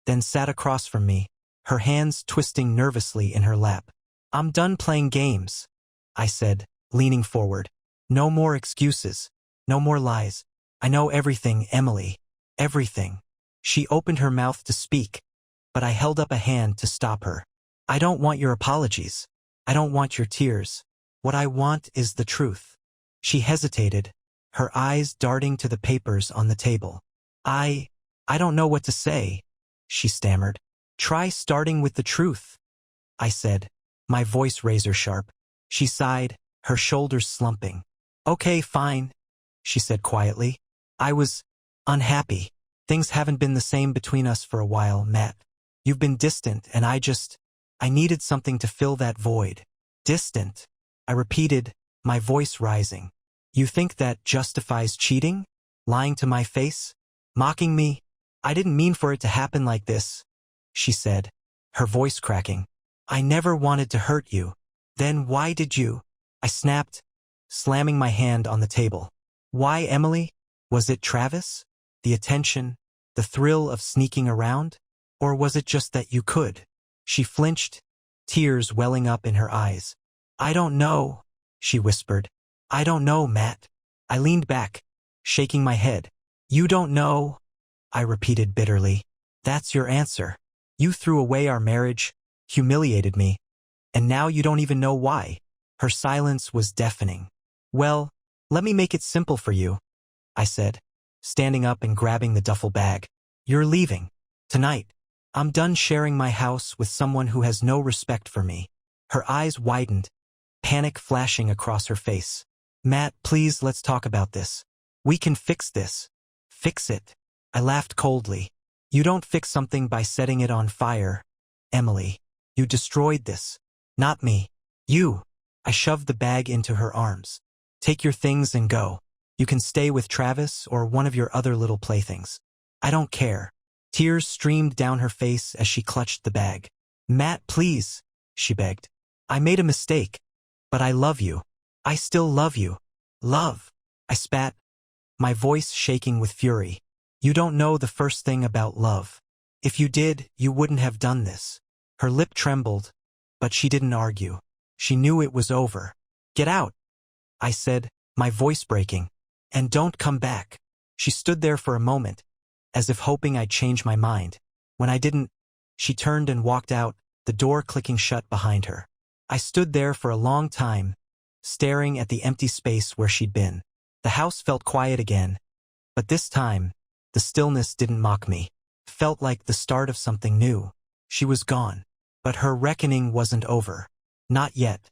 then sat across from me, her hands twisting nervously in her lap. "I'm done playing games," I said, leaning forward. "No more excuses. No more lies. I know everything, Emily. Everything." She opened her mouth to speak, but I held up a hand to stop her. "I don't want your apologies. I don't want your tears. What I want is the truth." She hesitated, her eyes darting to the papers on the table. I don't know what to say," she stammered. "Try starting with the truth," I said, my voice razor-sharp. She sighed, her shoulders slumping. "Okay, fine," she said quietly. "I was unhappy. Things haven't been the same between us for a while, Matt. You've been distant, and I needed something to fill that void." "Distant," I repeated, my voice rising. "You think that justifies cheating? Lying to my face? Mocking me? I didn't mean for it to happen like this," she said, her voice cracking. "I never wanted to hurt you." "Then why did you?" I snapped, slamming my hand on the table. "Why, Emily? Was it Travis? The attention? The thrill of sneaking around? Or was it just that you could?" She flinched, tears welling up in her eyes. "I don't know," she whispered. "I don't know, Matt." I leaned back, shaking my head. "You don't know," I repeated bitterly. "That's your answer. You threw away our marriage, humiliated me, and now you don't even know why." Her silence was deafening. "Well, let me make it simple for you," I said, standing up and grabbing the duffel bag. "You're leaving. Tonight. I'm done sharing my house with someone who has no respect for me." Her eyes widened, panic flashing across her face. "Matt, please, let's talk about this. We can fix this." "Fix it?" I laughed coldly. "You don't fix something by setting it on fire, Emily. You destroyed this. Not me. You." I shoved the bag into her arms. "Take your things and go. You can stay with Travis or one of your other little playthings. I don't care." Tears streamed down her face as she clutched the bag. "Matt, please," she begged. "I made a mistake, but I love you. I still love you." "Love," I spat, my voice shaking with fury. "You don't know the first thing about love. If you did, you wouldn't have done this." Her lip trembled, but she didn't argue. She knew it was over. "Get out," I said, my voice breaking. "And don't come back." She stood there for a moment, as if hoping I'd change my mind. When I didn't, she turned and walked out, the door clicking shut behind her. I stood there for a long time, staring at the empty space where she'd been. The house felt quiet again, but this time, the stillness didn't mock me. It felt like the start of something new. She was gone, but her reckoning wasn't over. Not yet.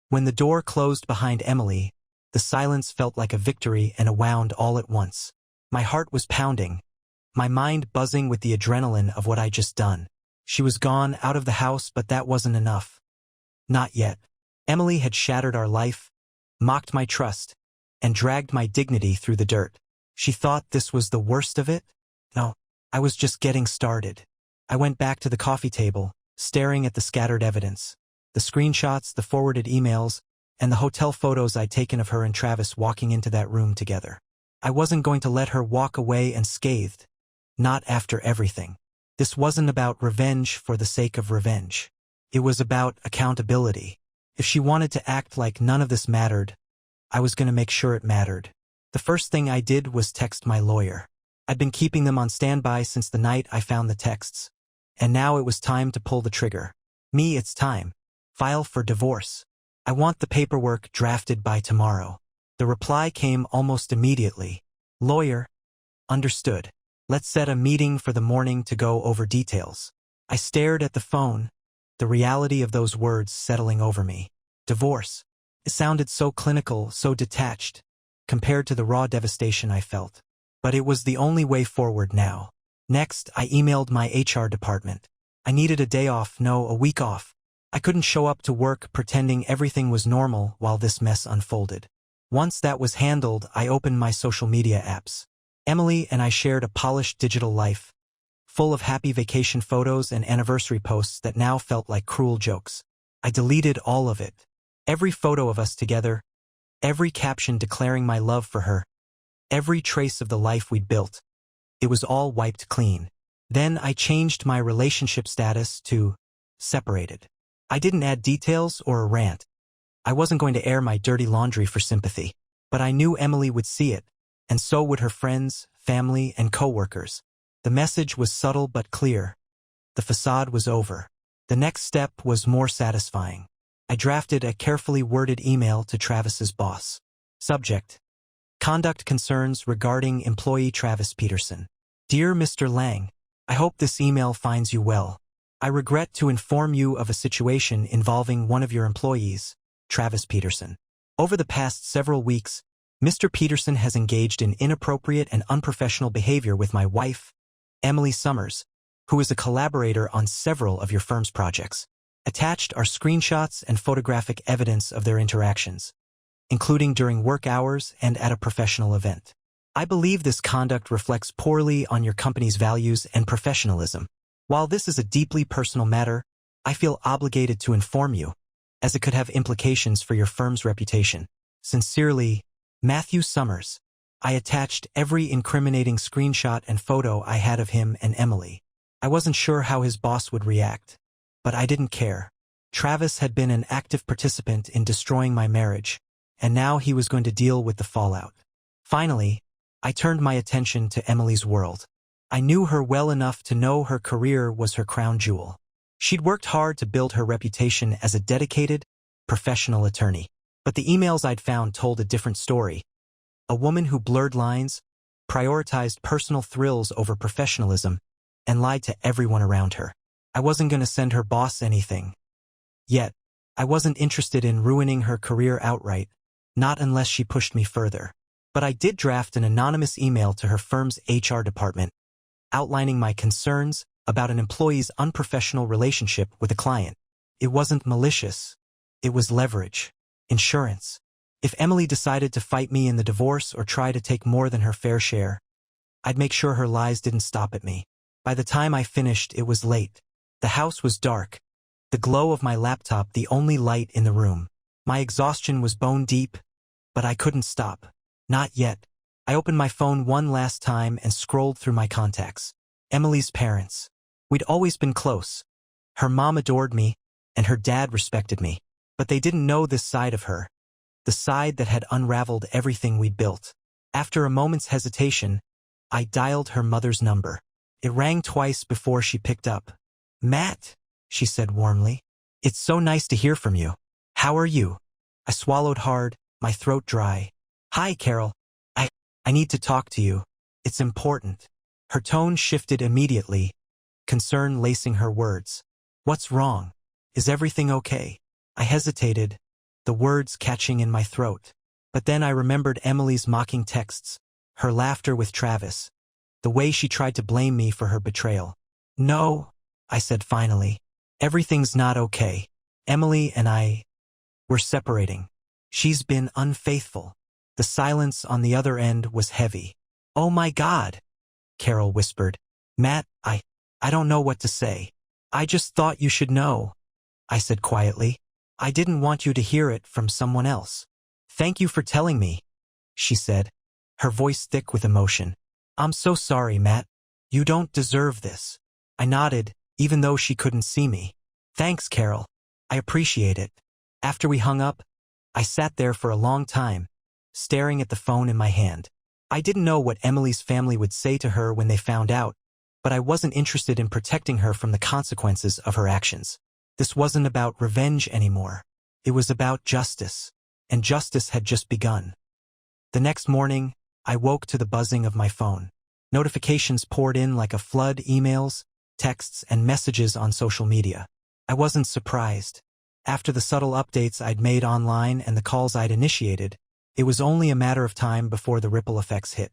When the door closed behind Emily, the silence felt like a victory and a wound all at once. My heart was pounding, my mind buzzing with the adrenaline of what I'd just done. She was gone, out of the house, but that wasn't enough. Not yet. Emily had shattered our life, mocked my trust, and dragged my dignity through the dirt. She thought this was the worst of it? No, I was just getting started. I went back to the coffee table, staring at the scattered evidence. The screenshots, the forwarded emails, and the hotel photos I'd taken of her and Travis walking into that room together. I wasn't going to let her walk away unscathed. Not after everything. This wasn't about revenge for the sake of revenge. It was about accountability. If she wanted to act like none of this mattered, I was going to make sure it mattered. The first thing I did was text my lawyer. I'd been keeping them on standby since the night I found the texts. And now it was time to pull the trigger. Me, it's time. File for divorce. I want the paperwork drafted by tomorrow. The reply came almost immediately. Lawyer. Understood. Let's set a meeting for the morning to go over details. I stared at the phone, the reality of those words settling over me. Divorce. It sounded so clinical, so detached, compared to the raw devastation I felt. But it was the only way forward now. Next, I emailed my HR department. I needed a day off, no, a week off. I couldn't show up to work pretending everything was normal while this mess unfolded. Once that was handled, I opened my social media apps. Emily and I shared a polished digital life, full of happy vacation photos and anniversary posts that now felt like cruel jokes. I deleted all of it. Every photo of us together, every caption declaring my love for her, every trace of the life we'd built. It was all wiped clean. Then I changed my relationship status to separated. I didn't add details or a rant. I wasn't going to air my dirty laundry for sympathy. But I knew Emily would see it, and so would her friends, family, and coworkers. The message was subtle but clear. The facade was over. The next step was more satisfying. I drafted a carefully worded email to Travis's boss. Subject: Conduct concerns regarding employee Travis Peterson. Dear Mr. Lang, I hope this email finds you well. I regret to inform you of a situation involving one of your employees, Travis Peterson. Over the past several weeks, Mr. Peterson has engaged in inappropriate and unprofessional behavior with my wife, Emily Summers, who is a collaborator on several of your firm's projects. Attached are screenshots and photographic evidence of their interactions, including during work hours and at a professional event. I believe this conduct reflects poorly on your company's values and professionalism. While this is a deeply personal matter, I feel obligated to inform you, as it could have implications for your firm's reputation. Sincerely, Matthew Summers. I attached every incriminating screenshot and photo I had of him and Emily. I wasn't sure how his boss would react, but I didn't care. Travis had been an active participant in destroying my marriage, and now he was going to deal with the fallout. Finally, I turned my attention to Emily's world. I knew her well enough to know her career was her crown jewel. She'd worked hard to build her reputation as a dedicated, professional attorney. But the emails I'd found told a different story. A woman who blurred lines, prioritized personal thrills over professionalism, and lied to everyone around her. I wasn't going to send her boss anything. Yet, I wasn't interested in ruining her career outright, not unless she pushed me further. But I did draft an anonymous email to her firm's HR department, outlining my concerns about an employee's unprofessional relationship with a client. It wasn't malicious. It was leverage. Insurance. If Emily decided to fight me in the divorce or try to take more than her fair share, I'd make sure her lies didn't stop at me. By the time I finished, it was late. The house was dark. The glow of my laptop the only light in the room. My exhaustion was bone deep, but I couldn't stop. Not yet. I opened my phone one last time and scrolled through my contacts. Emily's parents. We'd always been close. Her mom adored me, and her dad respected me. But they didn't know this side of her, the side that had unraveled everything we'd built. After a moment's hesitation, I dialed her mother's number. It rang twice before she picked up. "Matt," she said warmly. "It's so nice to hear from you. How are you?" I swallowed hard, my throat dry. "Hi, Carol. I need to talk to you. It's important." Her tone shifted immediately, concern lacing her words. "What's wrong? Is everything okay?" I hesitated, the words catching in my throat. But then I remembered Emily's mocking texts, her laughter with Travis, the way she tried to blame me for her betrayal. "No," I said finally. "Everything's not okay. Emily and we're separating. She's been unfaithful." The silence on the other end was heavy. "Oh my God," Carol whispered. "Matt, I don't know what to say. I just thought you should know," I said quietly. "I didn't want you to hear it from someone else." "Thank you for telling me," she said, her voice thick with emotion. "I'm so sorry, Matt. You don't deserve this." I nodded, even though she couldn't see me. "Thanks, Carol. I appreciate it." After we hung up, I sat there for a long time, staring at the phone in my hand. I didn't know what Emily's family would say to her when they found out, but I wasn't interested in protecting her from the consequences of her actions. This wasn't about revenge anymore. It was about justice, and justice had just begun. The next morning, I woke to the buzzing of my phone. Notifications poured in like a flood: emails, texts, and messages on social media. I wasn't surprised. After the subtle updates I'd made online and the calls I'd initiated, it was only a matter of time before the ripple effects hit.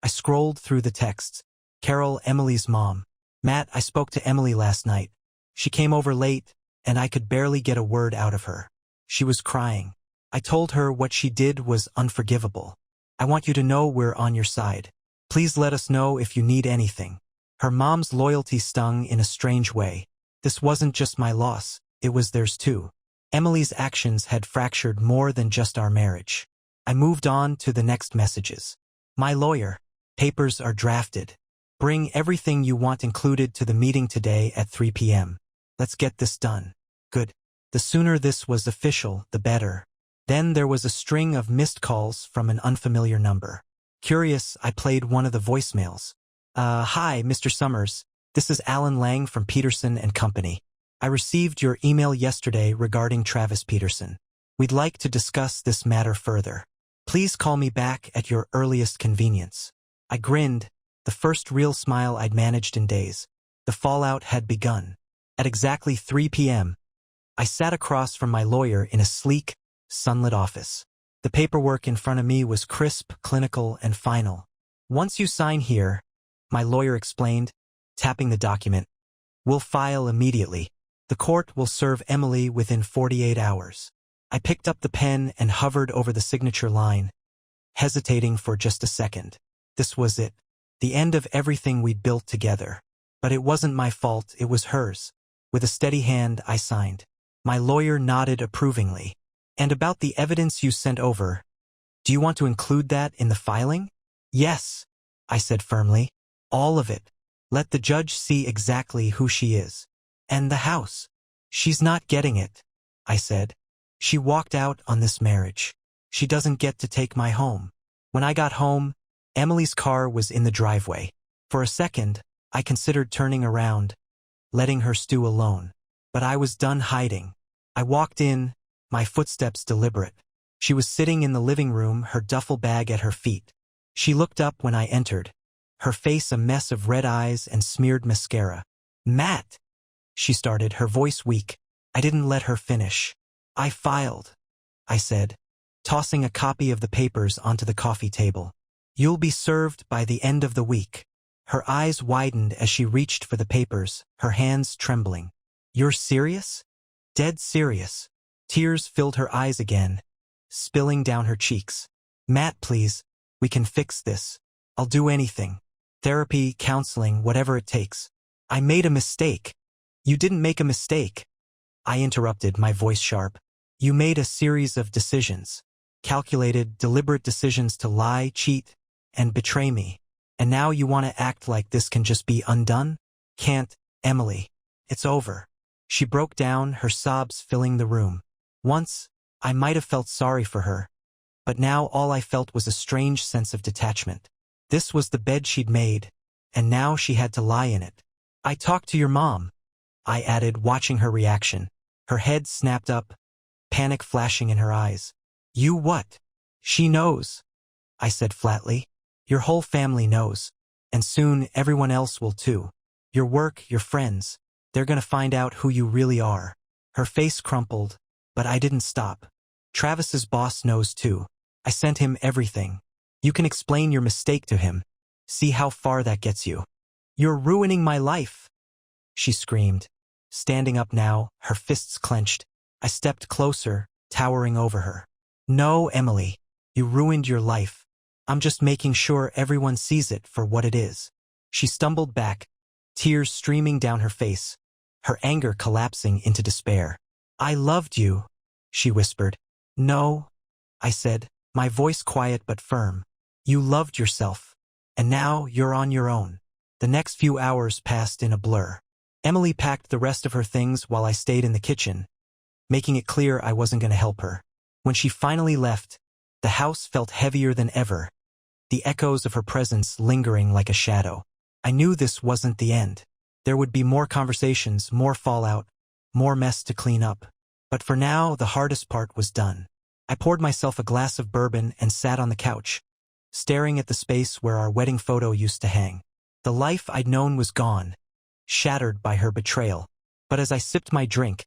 I scrolled through the texts. Carol, Emily's mom. Matt, I spoke to Emily last night. She came over late, and I could barely get a word out of her. She was crying. I told her what she did was unforgivable. I want you to know we're on your side. Please let us know if you need anything. Her mom's loyalty stung in a strange way. This wasn't just my loss, it was theirs too. Emily's actions had fractured more than just our marriage. I moved on to the next messages. My lawyer. Papers are drafted. Bring everything you want included to the meeting today at 3 p.m. Let's get this done. Good. The sooner this was official, the better. Then there was a string of missed calls from an unfamiliar number. Curious, I played one of the voicemails. Hi, Mr. Summers. This is Alan Lang from Peterson & Company. I received your email yesterday regarding Travis Peterson. We'd like to discuss this matter further. Please call me back at your earliest convenience. I grinned, the first real smile I'd managed in days. The fallout had begun. At exactly 3 p.m., I sat across from my lawyer in a sleek, sunlit office. The paperwork in front of me was crisp, clinical, and final. Once you sign here, my lawyer explained, tapping the document, we'll file immediately. The court will serve Emily within 48 hours. I picked up the pen and hovered over the signature line, hesitating for just a second. This was it, the end of everything we'd built together. But it wasn't my fault, it was hers. With a steady hand, I signed. My lawyer nodded approvingly. And about the evidence you sent over, do you want to include that in the filing? Yes, I said firmly. All of it. Let the judge see exactly who she is. And the house. She's not getting it, I said. She walked out on this marriage. She doesn't get to take my home. When I got home, Emily's car was in the driveway. For a second, I considered turning around, letting her stew alone. But I was done hiding. I walked in, my footsteps deliberate. She was sitting in the living room, her duffel bag at her feet. She looked up when I entered, her face a mess of red eyes and smeared mascara. Matt, she started, her voice weak. I didn't let her finish. I filed, I said, tossing a copy of the papers onto the coffee table. You'll be served by the end of the week. Her eyes widened as she reached for the papers, her hands trembling. You're serious? Dead serious. Tears filled her eyes again, spilling down her cheeks. Matt, please, we can fix this. I'll do anything. Therapy, counseling, whatever it takes. I made a mistake. You didn't make a mistake. I interrupted, my voice sharp. You made a series of decisions. Calculated, deliberate decisions to lie, cheat, and betray me. And now you want to act like this can just be undone? Can't, Emily. It's over. She broke down, her sobs filling the room. Once, I might have felt sorry for her, but now all I felt was a strange sense of detachment. This was the bed she'd made, and now she had to lie in it. I talked to your mom, I added, watching her reaction. Her head snapped up, panic flashing in her eyes. You what? She knows, I said flatly. Your whole family knows, and soon everyone else will too. Your work, your friends, they're gonna find out who you really are. Her face crumpled, but I didn't stop. Travis's boss knows too. I sent him everything. You can explain your mistake to him. See how far that gets you. You're ruining my life, she screamed. Standing up now, her fists clenched, I stepped closer, towering over her. No, Emily, you ruined your life. I'm just making sure everyone sees it for what it is. She stumbled back, tears streaming down her face, her anger collapsing into despair. I loved you, she whispered. No, I said, my voice quiet but firm. You loved yourself, and now you're on your own. The next few hours passed in a blur. Emily packed the rest of her things while I stayed in the kitchen, making it clear I wasn't going to help her. When she finally left, the house felt heavier than ever, the echoes of her presence lingering like a shadow. I knew this wasn't the end. There would be more conversations, more fallout, more mess to clean up. But for now, the hardest part was done. I poured myself a glass of bourbon and sat on the couch, staring at the space where our wedding photo used to hang. The life I'd known was gone, shattered by her betrayal. But as I sipped my drink,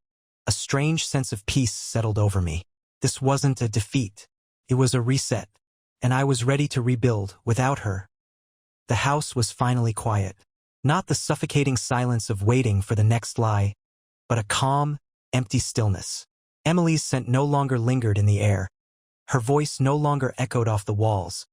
a strange sense of peace settled over me. This wasn't a defeat. It was a reset, and I was ready to rebuild without her. The house was finally quiet. Not the suffocating silence of waiting for the next lie, but a calm, empty stillness. Emily's scent no longer lingered in the air. Her voice no longer echoed off the walls,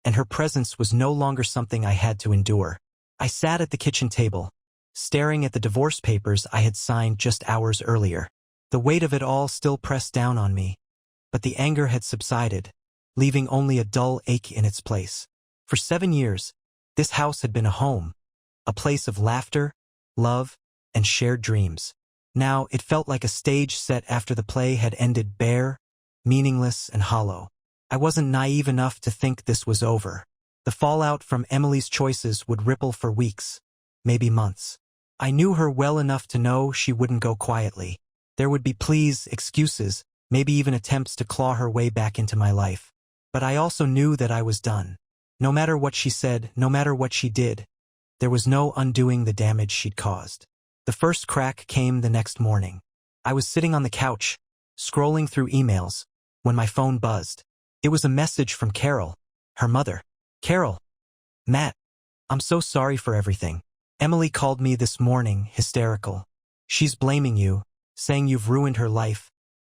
and her presence was no longer something I had to endure. I sat at the kitchen table, staring at the divorce papers I had signed just hours earlier. The weight of it all still pressed down on me, but the anger had subsided, leaving only a dull ache in its place. For 7 years, this house had been a home, a place of laughter, love, and shared dreams. Now it felt like a stage set after the play had ended, bare, meaningless, and hollow. I wasn't naive enough to think this was over. The fallout from Emily's choices would ripple for weeks, maybe months. I knew her well enough to know she wouldn't go quietly. There would be pleas, excuses, maybe even attempts to claw her way back into my life. But I also knew that I was done. No matter what she said, no matter what she did, there was no undoing the damage she'd caused. The first crack came the next morning. I was sitting on the couch, scrolling through emails, when my phone buzzed. It was a message from Carol, her mother. "Carol, Matt, I'm so sorry for everything. Emily called me this morning, hysterical. She's blaming you, saying you've ruined her life,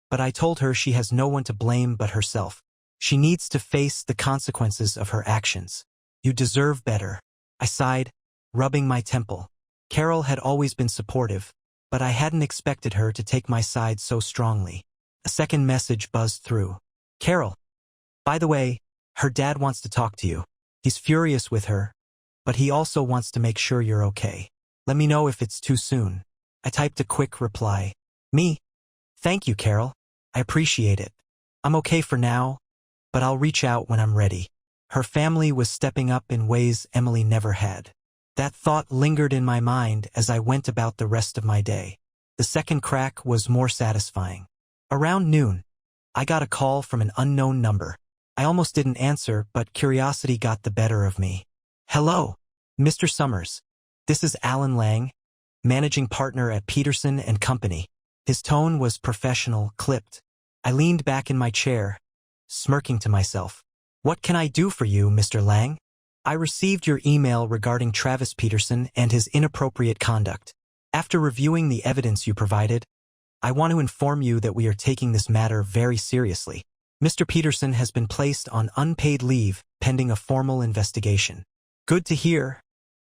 but I told her she has no one to blame but herself. She needs to face the consequences of her actions. You deserve better." I sighed, rubbing my temple. Carol had always been supportive, but I hadn't expected her to take my side so strongly. A second message buzzed through. "Carol, by the way, her dad wants to talk to you. He's furious with her, but he also wants to make sure you're okay. Let me know if it's too soon." I typed a quick reply. "Me? Thank you, Carol. I appreciate it. I'm okay for now, but I'll reach out when I'm ready." Her family was stepping up in ways Emily never had. That thought lingered in my mind as I went about the rest of my day. The second crack was more satisfying. Around noon, I got a call from an unknown number. I almost didn't answer, but curiosity got the better of me. "Hello, Mr. Summers. This is Alan Lang, managing partner at Peterson & Company." His tone was professional, clipped. I leaned back in my chair, smirking to myself. "What can I do for you, Mr. Lang? I received your email regarding Travis Peterson and his inappropriate conduct. After reviewing the evidence you provided, I want to inform you that we are taking this matter very seriously. Mr. Peterson has been placed on unpaid leave pending a formal investigation." "Good to hear,"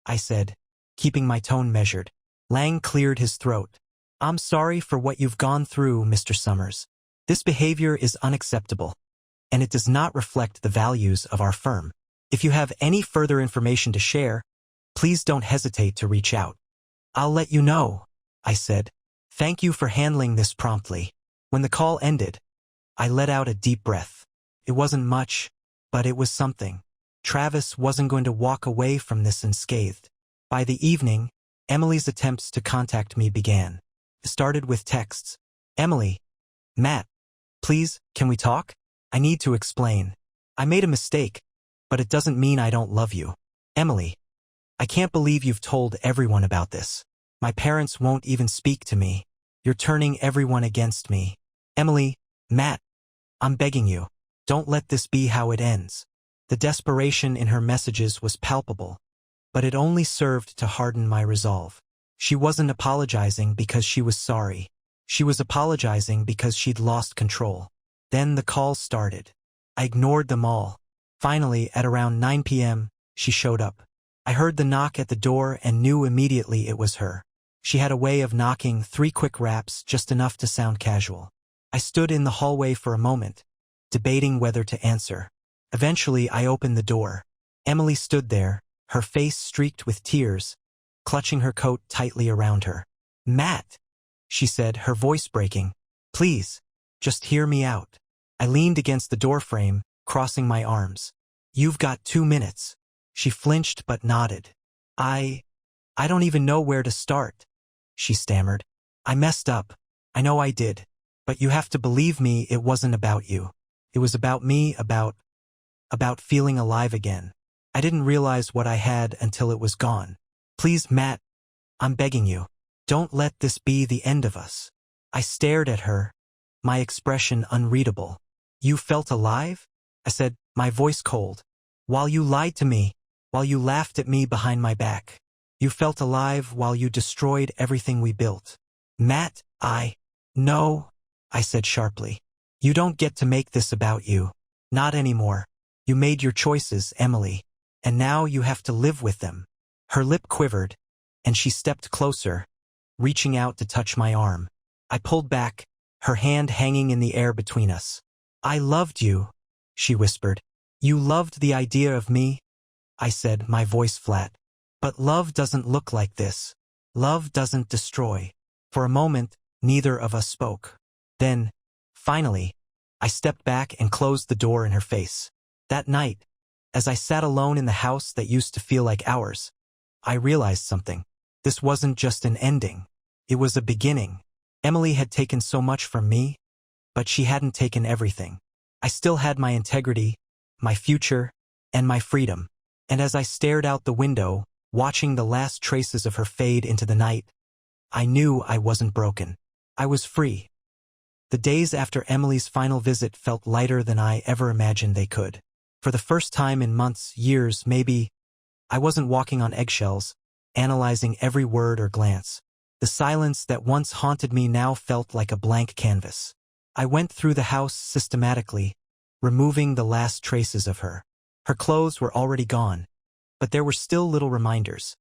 I said, keeping my tone measured. Lang cleared his throat. "I'm sorry for what you've gone through, Mr. Summers. This behavior is unacceptable, and it does not reflect the values of our firm. If you have any further information to share, please don't hesitate to reach out." "I'll let you know," I said. "Thank you for handling this promptly." When the call ended, I let out a deep breath. It wasn't much, but it was something. Travis wasn't going to walk away from this unscathed. By the evening, Emily's attempts to contact me began. It started with texts. "Emily, Matt, please, can we talk? I need to explain. I made a mistake, but it doesn't mean I don't love you. Emily, I can't believe you've told everyone about this. My parents won't even speak to me. You're turning everyone against me. Emily, Matt, I'm begging you, don't let this be how it ends." The desperation in her messages was palpable, but it only served to harden my resolve. She wasn't apologizing because she was sorry. She was apologizing because she'd lost control. Then the calls started. I ignored them all. Finally, at around 9 p.m., she showed up. I heard the knock at the door and knew immediately it was her. She had a way of knocking 3 quick raps, just enough to sound casual. I stood in the hallway for a moment, debating whether to answer. Eventually, I opened the door. Emily stood there, her face streaked with tears, clutching her coat tightly around her. "Matt," she said, her voice breaking, "please, just hear me out." I leaned against the doorframe, crossing my arms. "You've got 2 minutes." She flinched but nodded. I don't even know where to start," she stammered. "I messed up. I know I did. But you have to believe me, it wasn't about you. It was about me, about feeling alive again. I didn't realize what I had until it was gone. Please, Matt, I'm begging you. Don't let this be the end of us. I stared at her, my expression unreadable. You felt alive? I said, my voice cold. While you lied to me, while you laughed at me behind my back. You felt alive while you destroyed everything we built. Matt, No, I said sharply. You don't get to make this about you. Not anymore. You made your choices, Emily. And now you have to live with them. Her lip quivered, and she stepped closer, reaching out to touch my arm. I pulled back, her hand hanging in the air between us. I loved you, she whispered. You loved the idea of me? I said, my voice flat. But love doesn't look like this. Love doesn't destroy. For a moment, neither of us spoke. Then, finally, I stepped back and closed the door in her face. That night, as I sat alone in the house that used to feel like ours, I realized something. This wasn't just an ending. It was a beginning. Emily had taken so much from me, but she hadn't taken everything. I still had my integrity, my future, and my freedom. And as I stared out the window, watching the last traces of her fade into the night, I knew I wasn't broken. I was free. The days after Emily's final visit felt lighter than I ever imagined they could. For the first time in months, years, maybe, I wasn't walking on eggshells, analyzing every word or glance. The silence that once haunted me now felt like a blank canvas. I went through the house systematically, removing the last traces of her. Her clothes were already gone, but there were still little reminders.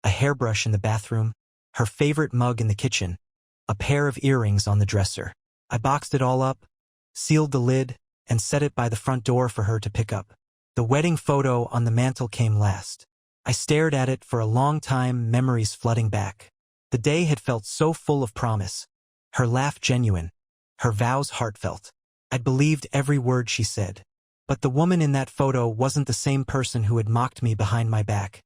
A hairbrush in the bathroom, her favorite mug in the kitchen, a pair of earrings on the dresser. I boxed it all up, sealed the lid, and set it by the front door for her to pick up. The wedding photo on the mantel came last. I stared at it for a long time, memories flooding back. The day had felt so full of promise, her laugh genuine, her vows heartfelt. I'd believed every word she said. But the woman in that photo wasn't the same person who had mocked me behind my back,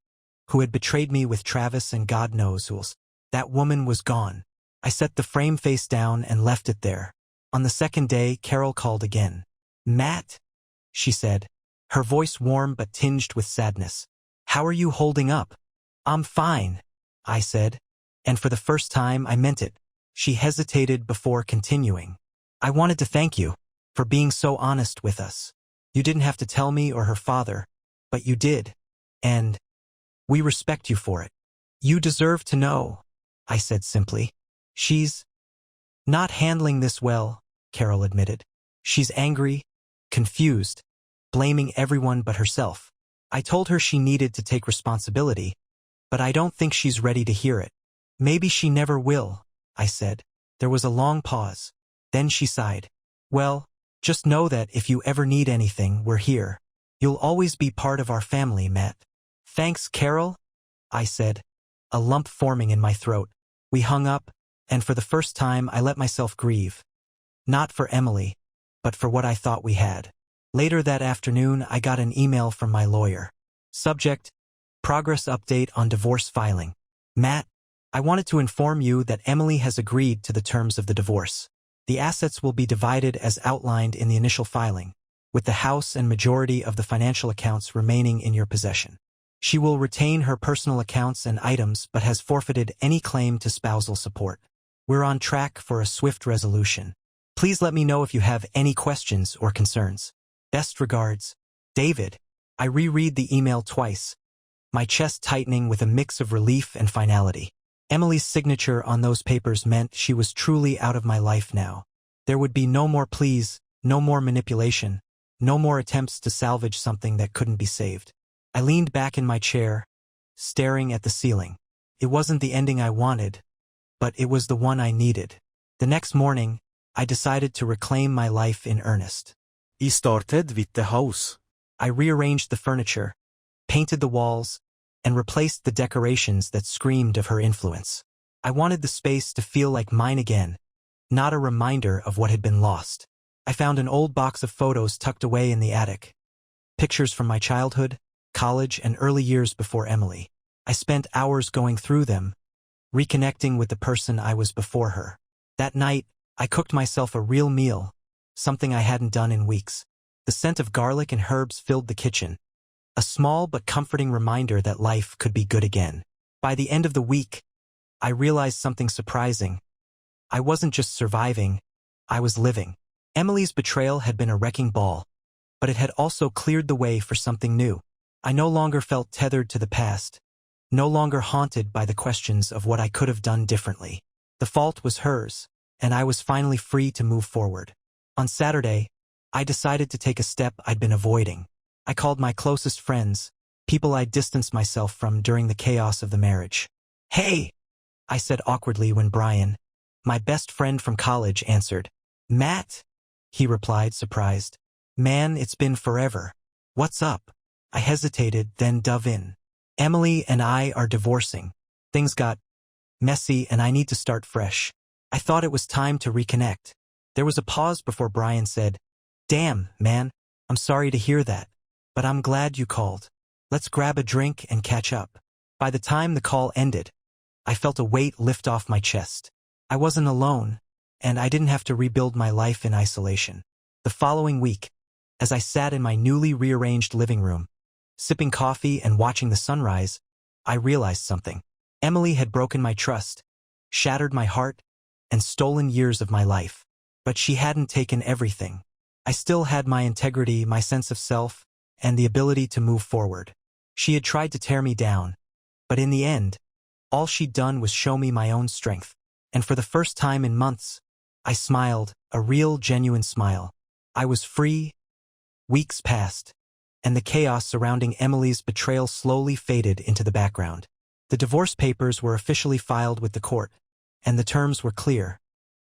who had betrayed me with Travis and God knows who else. That woman was gone. I set the frame face down and left it there. On the second day, Carol called again. Matt, she said, her voice warm but tinged with sadness. How are you holding up? I'm fine, I said. And for the first time, I meant it. She hesitated before continuing. I wanted to thank you for being so honest with us. You didn't have to tell me or her father, but you did. And we respect you for it. You deserve to know, I said simply. She's not handling this well, Carol admitted. She's angry, confused, blaming everyone but herself. I told her she needed to take responsibility, but I don't think she's ready to hear it. Maybe she never will, I said. There was a long pause. Then she sighed. Well, just know that if you ever need anything, we're here. You'll always be part of our family, Matt. Thanks, Carol, I said, a lump forming in my throat. We hung up, and for the first time I let myself grieve. Not for Emily, but for what I thought we had. Later that afternoon, I got an email from my lawyer. Subject: Progress update on divorce filing. Matt, I wanted to inform you that Emily has agreed to the terms of the divorce. The assets will be divided as outlined in the initial filing, with the house and majority of the financial accounts remaining in your possession. She will retain her personal accounts and items but has forfeited any claim to spousal support. We're on track for a swift resolution. Please let me know if you have any questions or concerns. Best regards, David. I reread the email twice, my chest tightening with a mix of relief and finality. Emily's signature on those papers meant she was truly out of my life now. There would be no more pleas, no more manipulation, no more attempts to salvage something that couldn't be saved. I leaned back in my chair, staring at the ceiling. It wasn't the ending I wanted, but it was the one I needed. The next morning, I decided to reclaim my life in earnest. I started with the house. I rearranged the furniture, painted the walls, and replaced the decorations that screamed of her influence. I wanted the space to feel like mine again, not a reminder of what had been lost. I found an old box of photos tucked away in the attic. Pictures from my childhood, college, and early years before Emily. I spent hours going through them, reconnecting with the person I was before her. That night, I cooked myself a real meal, something I hadn't done in weeks. The scent of garlic and herbs filled the kitchen, a small but comforting reminder that life could be good again. By the end of the week, I realized something surprising. I wasn't just surviving, I was living. Emily's betrayal had been a wrecking ball, but it had also cleared the way for something new. I no longer felt tethered to the past, no longer haunted by the questions of what I could have done differently. The fault was hers, and I was finally free to move forward. On Saturday, I decided to take a step I'd been avoiding. I called my closest friends, people I'd distanced myself from during the chaos of the marriage. "Hey," I said awkwardly when Brian, my best friend from college, answered. "Matt?" he replied, surprised. "Man, it's been forever. What's up?" I hesitated, then dove in. "Emily and I are divorcing. Things got messy and I need to start fresh." I thought it was time to reconnect. There was a pause before Brian said, "Damn, man, I'm sorry to hear that, but I'm glad you called. Let's grab a drink and catch up." By the time the call ended, I felt a weight lift off my chest. I wasn't alone, and I didn't have to rebuild my life in isolation. The following week, as I sat in my newly rearranged living room, sipping coffee and watching the sunrise, I realized something. Emily had broken my trust, shattered my heart, and stolen years of my life. But she hadn't taken everything. I still had my integrity, my sense of self, and the ability to move forward. She had tried to tear me down, but in the end, all she'd done was show me my own strength. And for the first time in months, I smiled, a real, genuine smile. I was free. Weeks passed, and the chaos surrounding Emily's betrayal slowly faded into the background. The divorce papers were officially filed with the court, and the terms were clear.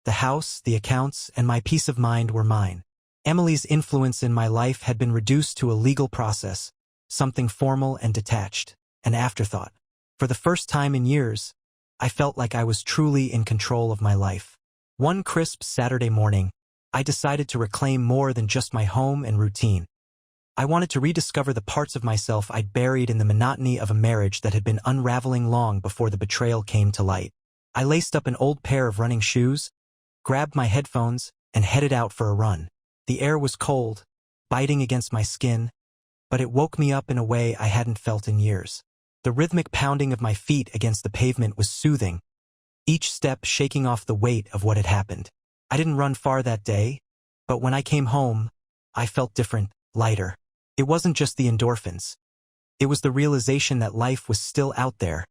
The house, the accounts, and my peace of mind were mine. Emily's influence in my life had been reduced to a legal process, something formal and detached, an afterthought. For the first time in years, I felt like I was truly in control of my life. One crisp Saturday morning, I decided to reclaim more than just my home and routine. I wanted to rediscover the parts of myself I'd buried in the monotony of a marriage that had been unraveling long before the betrayal came to light. I laced up an old pair of running shoes, grabbed my headphones, and headed out for a run. The air was cold, biting against my skin, but it woke me up in a way I hadn't felt in years. The rhythmic pounding of my feet against the pavement was soothing, each step shaking off the weight of what had happened. I didn't run far that day, but when I came home, I felt different, lighter. It wasn't just the endorphins. It was the realization that life was still out there,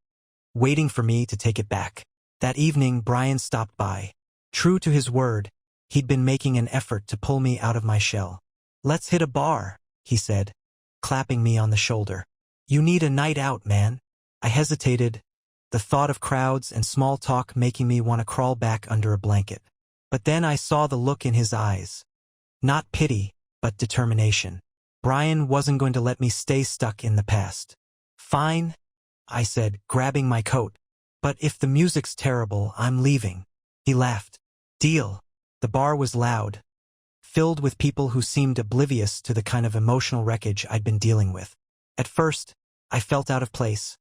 waiting for me to take it back. That evening, Brian stopped by. True to his word, he'd been making an effort to pull me out of my shell. "Let's hit a bar," he said, clapping me on the shoulder. "You need a night out, man." I hesitated, the thought of crowds and small talk making me want to crawl back under a blanket. But then I saw the look in his eyes. Not pity, but determination. Brian wasn't going to let me stay stuck in the past. "Fine," I said, grabbing my coat. "But if the music's terrible, I'm leaving." He laughed. "Deal." The bar was loud, filled with people who seemed oblivious to the kind of emotional wreckage I'd been dealing with. At first, I felt out of place,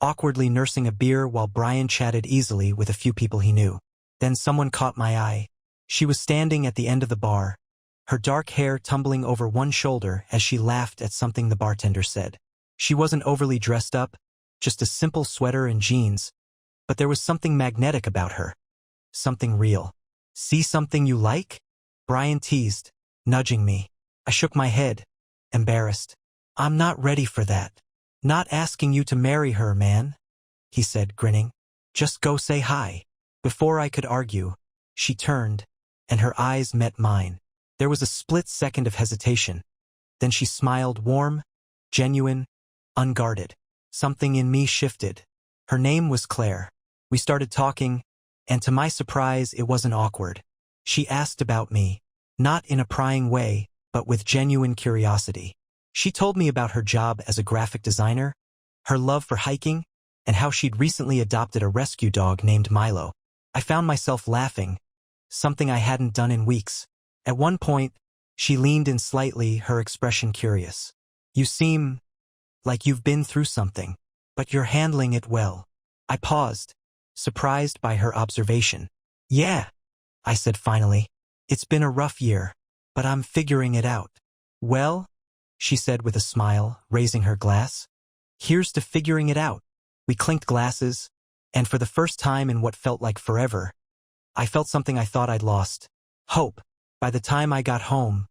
awkwardly nursing a beer while Brian chatted easily with a few people he knew. Then someone caught my eye. She was standing at the end of the bar, her dark hair tumbling over one shoulder as she laughed at something the bartender said. She wasn't overly dressed up, just a simple sweater and jeans, but there was something magnetic about her. Something real. "See something you like?" Brian teased, nudging me. I shook my head, embarrassed. "I'm not ready for that." "Not asking you to marry her, man," he said, grinning. "Just go say hi." Before I could argue, she turned, and her eyes met mine. There was a split second of hesitation. Then she smiled, warm, genuine, unguarded. Something in me shifted. Her name was Claire. We started talking, and to my surprise, it wasn't awkward. She asked about me, not in a prying way, but with genuine curiosity. She told me about her job as a graphic designer, her love for hiking, and how she'd recently adopted a rescue dog named Milo. I found myself laughing, something I hadn't done in weeks. At one point, she leaned in slightly, her expression curious. "You seem like you've been through something, but you're handling it well." I paused, surprised by her observation. "Yeah," I said finally. "It's been a rough year, but I'm figuring it out." "Well," she said with a smile, raising her glass, "here's to figuring it out." We clinked glasses, And for the first time in what felt like forever, I felt something I thought I'd lost. Hope. By the time I got home,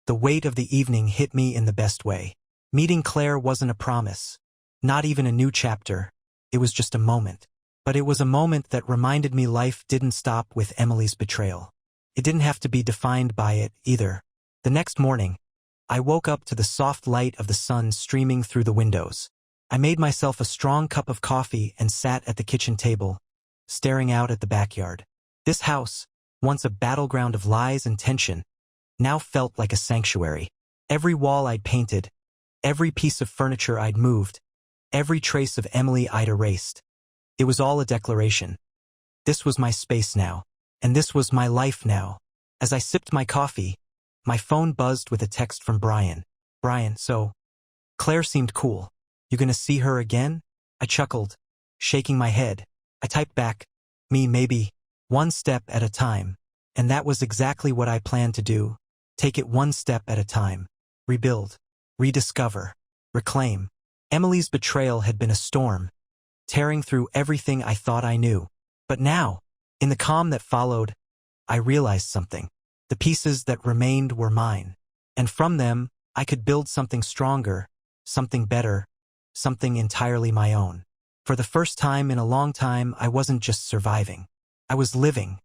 the weight of the evening hit me in the best way. Meeting Claire wasn't a promise, not even a new chapter. It was just a moment. But it was a moment that reminded me life didn't stop with Emily's betrayal. It didn't have to be defined by it, either. The next morning, I woke up to the soft light of the sun streaming through the windows. I made myself a strong cup of coffee and sat at the kitchen table, staring out at the backyard. This house, once a battleground of lies and tension, now felt like a sanctuary. Every wall I'd painted, every piece of furniture I'd moved, every trace of Emily I'd erased. It was all a declaration. This was my space now, and this was my life now. As I sipped my coffee, my phone buzzed with a text from Brian. Brian, so, Claire seemed cool. You gonna see her again? I chuckled, shaking my head. I typed back, maybe, one step at a time. And that was exactly what I planned to do. Take it one step at a time. Rebuild, rediscover, reclaim. Emily's betrayal had been a storm, tearing through everything I thought I knew. But now, in the calm that followed, I realized something. The pieces that remained were mine. And from them, I could build something stronger, something better, something entirely my own. For the first time in a long time, I wasn't just surviving. I was living.